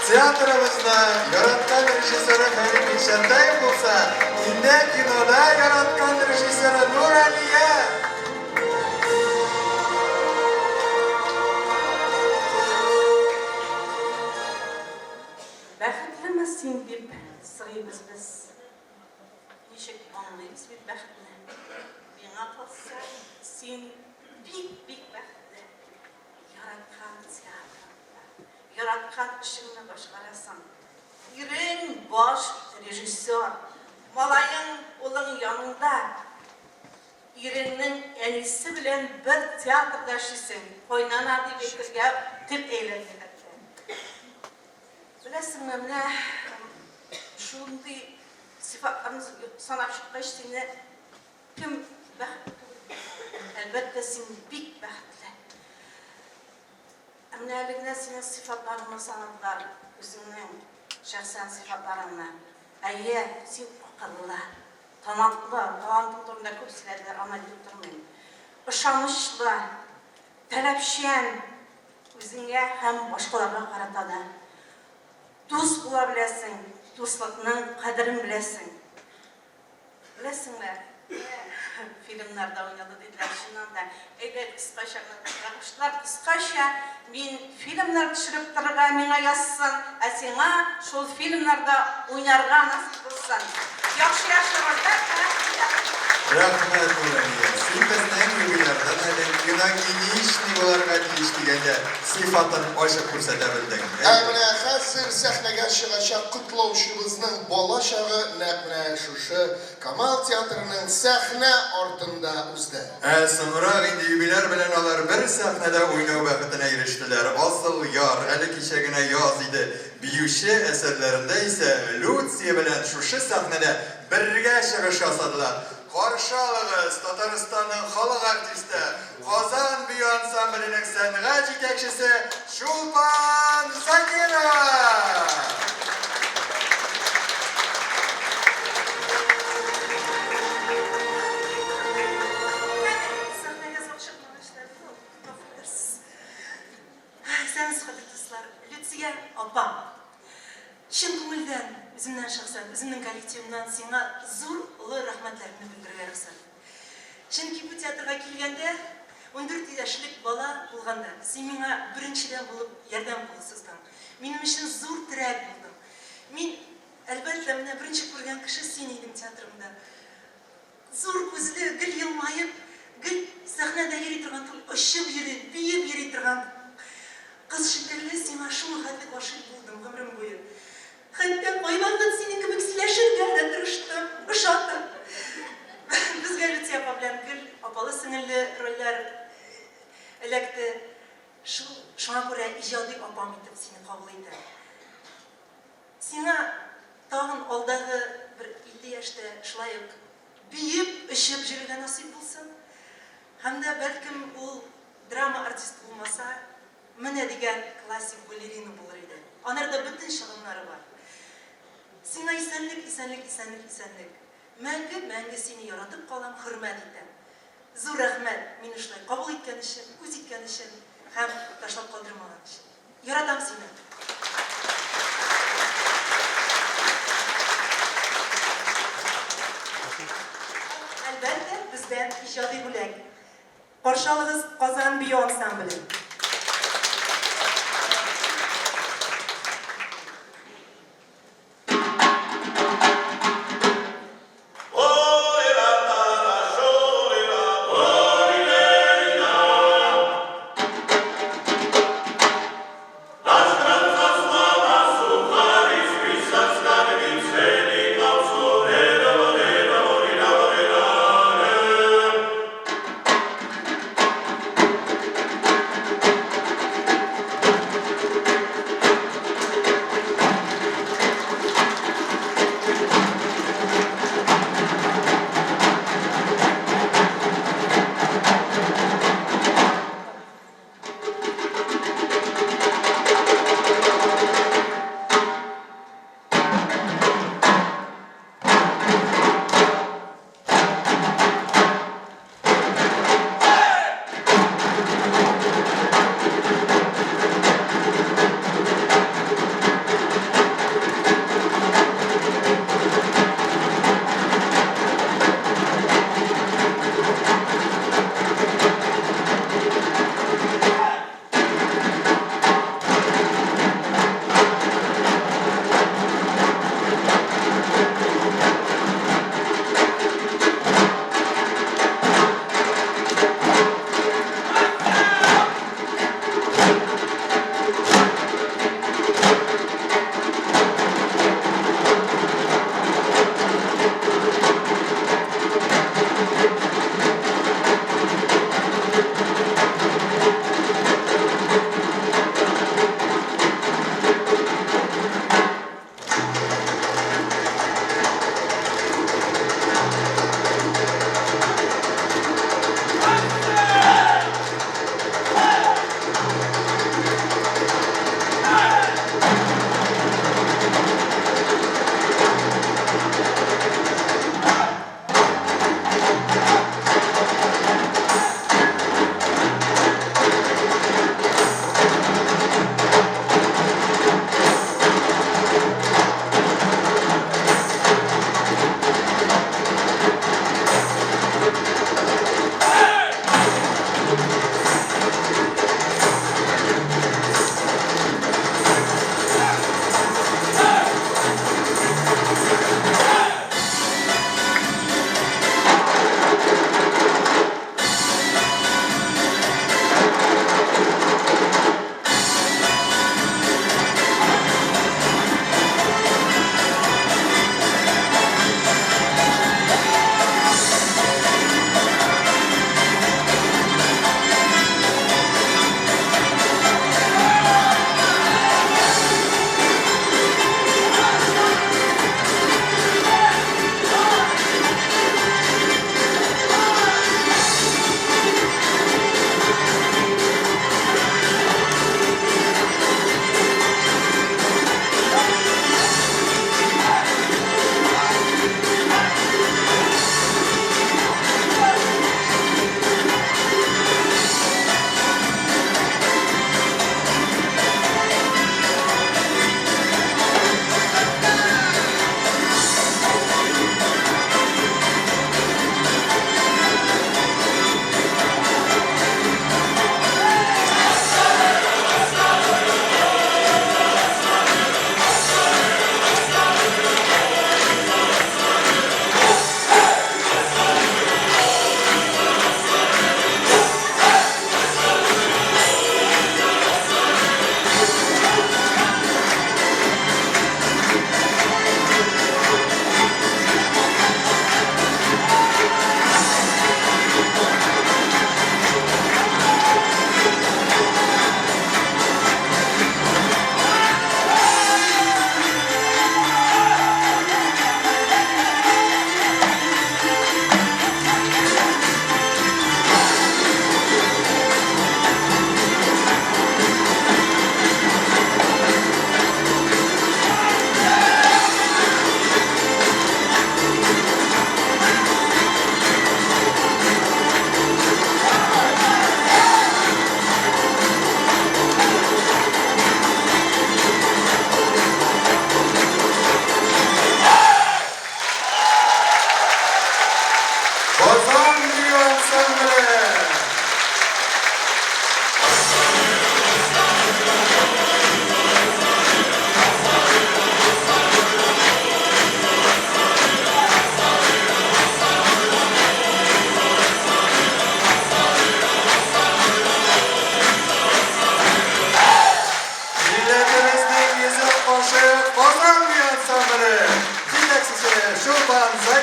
Театрымызда яраткан режиссеры Фәрит Ишәнтаев булса, инде кинода яраткан режиссеры Нурания. Бәхетлемесің деп сұраймыз біз. Нешек аңлаймыз бит бәхетне. Миңа қалса, сен бик бәхетлі. Яратқан театрында, яратқан ішіңні башқарасың. Ирең баш режиссер, малайың олың янында. Иреңнің әнесі білен бір театрда шисің. Қойнана деп екірге тіл әйләнді. Білесің мәміне, шуындай сифаттарымыз санап шыққаш сені кім бәхетті? Әлбәтті сен бик бәхетлі. Әміне әлігіне сені сифаттарымы санадылар, өзіңнің шәқсән сифаттарыңны. Әйе, сен ақыллы, талантлы, талантың тұрында көп сіләділер, ана деп тұрмайын. Ышанышлы, тәләпшен өзіңе һәм башқаларға қаратады. Дос була білесің, дослықның қадірін білесің. Білесің бе? Фильмларда ойнады дейділер шыннан да. Әйдер қысқаша қырағыштылар, қысқаша мен фильмлар түшіріп тұрға меңа яссың, әсеңа шол фильмларда ойнарға насып болсын. Яқшы яшырыздар. Рахмет Нурания. Сен біздің юбилярдан әлем киногеничный боларға тиіш дегенде сифатын ашып көрсете білдің. Менә хәзер сәхнәгә чыгачак котлаучыбызның бала чагы нәкъ менә шушы Камал театрының сәхнә артында узды. Соңрак инде юбиляр белән алар бер сәхнәдә уйнау бәхетенә ирештеләр. Асыл яр, әле кичә генә яз иде. Биюче әсәрләрендә исә Люция белән шушы сәхнәдә бергә чыгыш ясадылар. Каршы алыгыз Татарстанның халык артисты, Казан бию ансамбленең сәнгать җитәкчесе Шулпан Закирова. Люция апам, шын күңелден, өзімнен шықсан, өзімнің коллективімнен сеңа зор ұлы рахмәтләрімді білдірге рұқсат. Чөнки бұл театрға келгенде, 14 яшьлек бала болғанда, сен миңа біріншіден болып ярдәм болысыздың. Менің үшін зор тірәк болдың. Мен әлбәттә менә бірінші көрген кіші сен едім театрымда. Зор көзлі, гүл елмайып, гүл сәхнәдә йөри торган түгел, ұшып йөри, биеп йөри торган қыз шикелле сиңа шул хәтле гашыйк булдым гомрем буе. Хәтта кайвакыт синең кебек сөйләшергә дә тырыштым, ышаттым. Безгә Люция апа белән гел апалы сеңелле рольләр эләкте. Шуңа күрә иҗади апам итеп сине кабул итәм. Сиңа тагын алдагы бер 50 яшьтә шулай ук биеп, ишеп йөрергә насыйп булсын. Һәм дә бәлкем ул драма артисты булмаса, менә дигән классик балерина булыр иде. Анарда бөтен чыгымнары бар. Сиңа исәнлек, исәнлек, исәнлек, исәнлек. мәңгі сені яратып қалам, хөрмәт итәм. Зур рәхмәт, мине шулай кабул иткән өчен, үз иткән өчен һәм ташлап калдырмаган өчен. Яратам сине. Әлбәттә, бездән иҗади бүләк. Каршы алыгыз Казан бию ансамбле.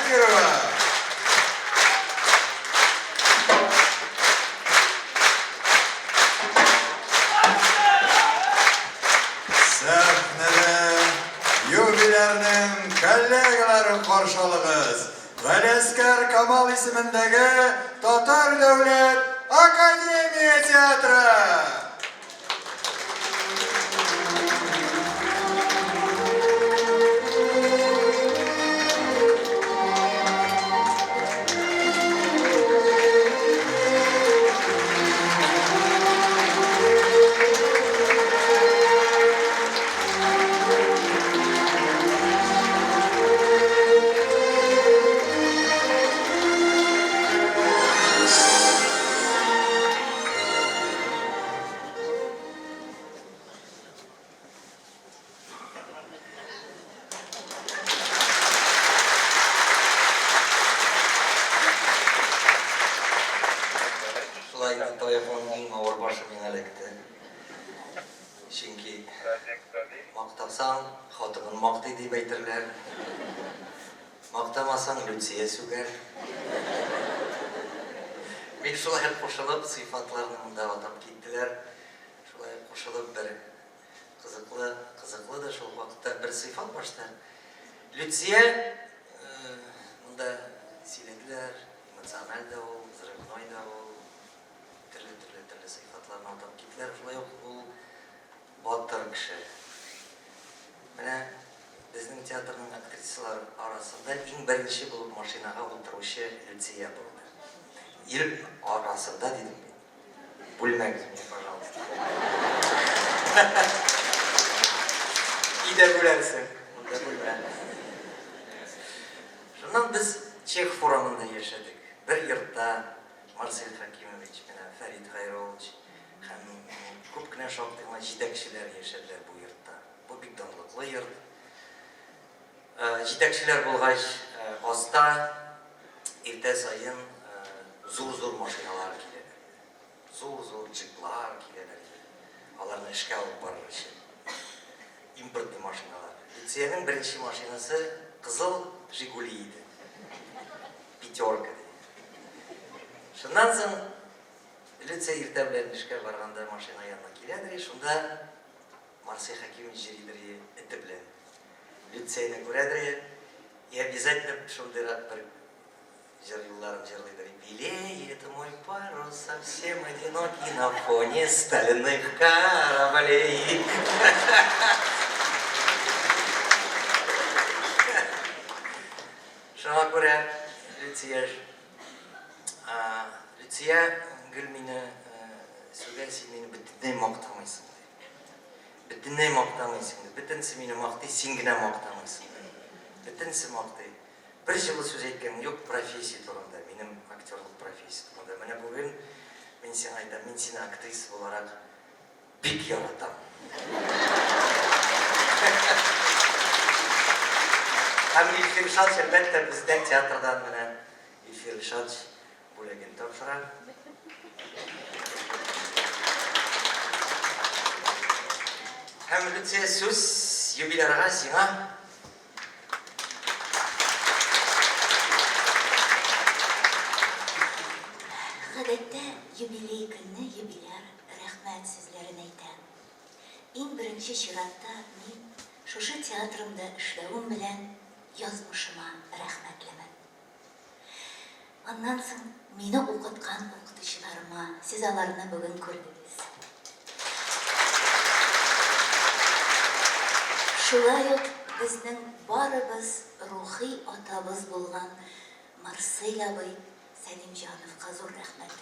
Закирова. Сәхнәдә юбилярның коллегалары каршылыгыз. Галескәр Камал исемендәге Татар дәүләт академия театры. Мақтасаң, хатыңын мақтай деп әйтерләр. Мақтамасаң, Люция сүгәр. Мен шулай қошылып, сыйфатларны мұнда атап кеттілер. Шулай қошылып бір қызықлы да шул вақытта бір сыйфат башта. Люция мұнда сөйледілер, эмоциональ да ол, взрывной да ол, түрлі сыйфатларны атап кеттілер. Шулай ол батыр кіші. Менә безнең театрның актрисалар арасында иң беренче булып машинага утыручы Люция булды. Ир арасында дидем мин. Бүлмәгез мине, пожалуйста. Идә бүләрсең. Монда бүлмә. Шуннан без Чех форумында яшәдек. Бер йортта Марсель Хакимович менә Фәрит Хайруллович һәм күп кенә шактый гына җитәкчеләр яшәделәр бу йортта. Бу бик данлыклы йорт. Җитәкчеләр булгач, аста иртә саен зур машиналар киләләр. Зур джиплар киләләр. Аларны эшкә алып барыр өчен. Импортлы машиналар. Люциянең беренче машинасы кызыл Жигули иде. Пятерка. Шуннан соң Люция иртә белән эшкә барганда машина янына киләдер, шунда Марсель Хакимович җиридер эте белән. Люцияны күрәдер, и обязательно шундыйрак бер җыр юлларын җырлыйдыр. Белеет мой парус совсем одинокий на фоне стальных кораблей. Шуңа күрә Люция гел мине сүгә, син мине бөтенләй мактамыйсың. Бөтенләй мактамыйсың. Бөтенсе мине мактый, син генә мактамыйсың. Бөтенсе мактый. Бер җылы сүз әйткән юк профессия турында, минем актерлык профессия турында. Менә бүген мин сиңа әйтәм, мин сине актриса буларак бик яратам. Һәм Илфир Шач әлбәттә бездән театрдан менә Илфир Шач бүләген тапшыра. Һәм Люция сүз юбилярга сиңа. Гадәттә юбилей көнне юбиляр рәхмәт сүзләрен әйтә. Иң беренче чиратта мин шушы театрымда эшләвем белән язмышыма рәхмәтлемен. Аннан соң мине укыткан укытучыларыма, сез аларны бүген күрдегез. Шулай ук безнең барыбыз рухи атабыз булган Марсель абый Сәлимҗановка зур рәхмәт.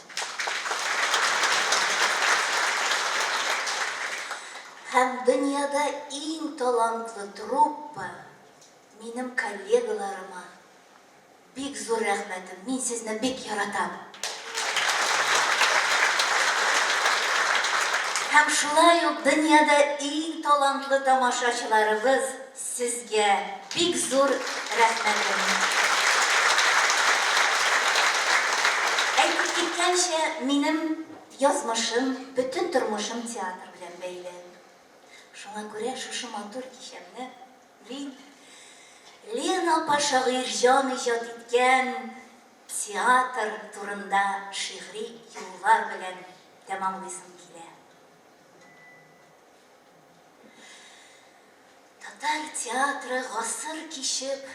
Һәм дөньяда иң талантлы труппа минем коллегаларыма бик зур рәхмәтем. Мин сезне бик яратам. Һәм шулай ук дөньяда иң талантлы тамашачыларыбыз сезгә бик зур рәхмәтем. Әйтеп киткәнчә, минем язмышым, бөтен тормышым театр белән бәйле. Шуңа күрә шушы матур кичәмне мин Лена апа шагыйрь җан иҗат иткән театр турында шигъри юллар белән тәмамлыйсым килә. Татар театры гасыр кичеп,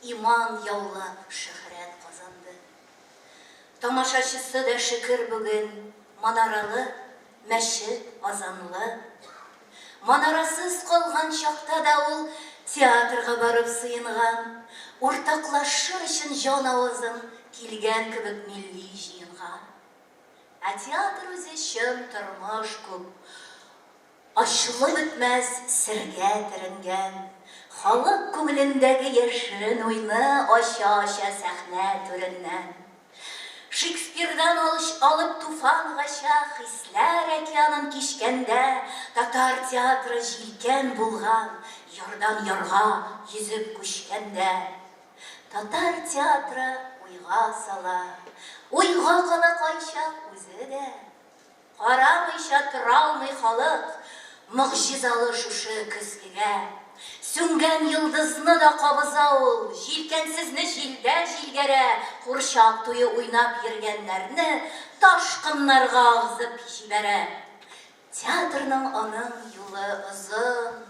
иман яулап шөһрәт казанды. Тамашачысы да шөкер бүген манаралы, мәчет азанлы. Манарасыз калган чакта да ул театрга барып сыенган, уртаклашыр өчен җан авызын килгән кебек милли җыенга. Ә театр үзе чын тормыш күп, ачлы бетмәс сергә төренгән, халык күңелендәге яшерен уйны ача-ача сәхнә түреннән. Шекспирдан алып туфангача хисләр океанын кичкәндә, татар театры җилкән булган, ярдан ярга йөзеп күчкәндә. Татар театры уйга сала, уйга кала кайчак үзе дә. Карамыйча тора алмый халык, могҗизалы шушы көзгегә. Сүнгән йылдызны да кабыза ул, җилкәнсезне җилдә җилгәрә, курчак туе уйнап йөргәннәрне ташкыннарга агызып җибәрә. Театрның аның юлы озын,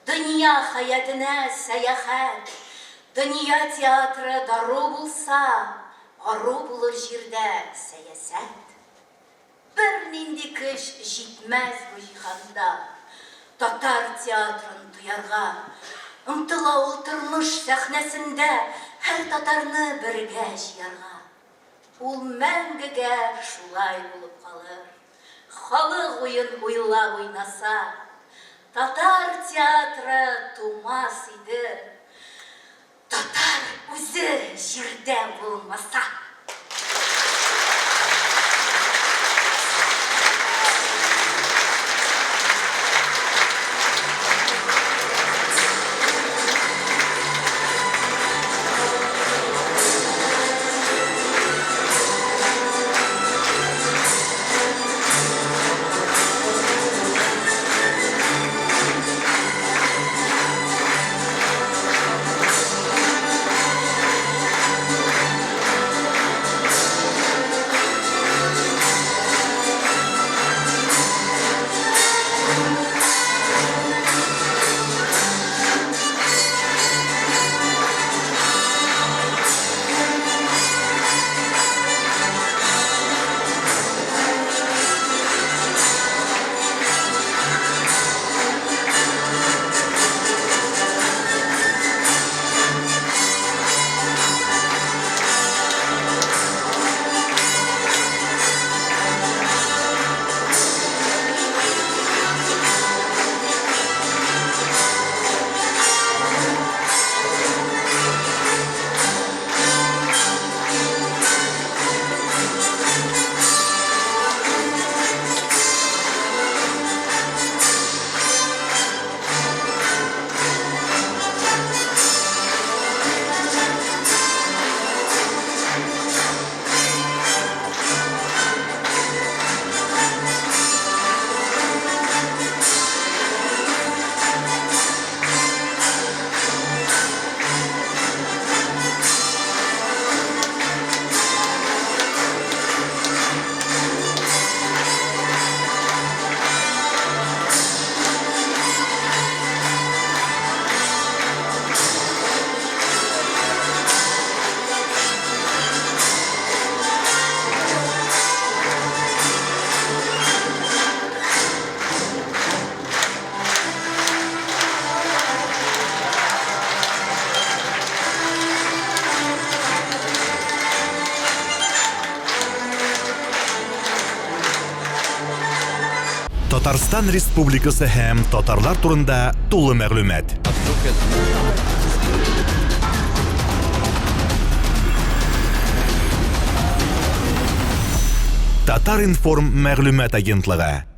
дөнья хаятына сәяхәт. Дөнья театры дару булса, ару булыр җирдә сәясәт. Бер нинди көч җитмәс бу җиһанда. Татар театрын туярга, ымтыла ул тормыш сәхнәсендә һәр татарны бергә җыярга. Ул мәңгегә шулай булып калыр. Халык уен уйлап уйнаса, татар театры тумас иде. Татар үзе җирдә булмаса. Татарстан Республикасы һәм татарлар турында тулы мәгълүмат. Татар информ мәгълүмат агентлыгы.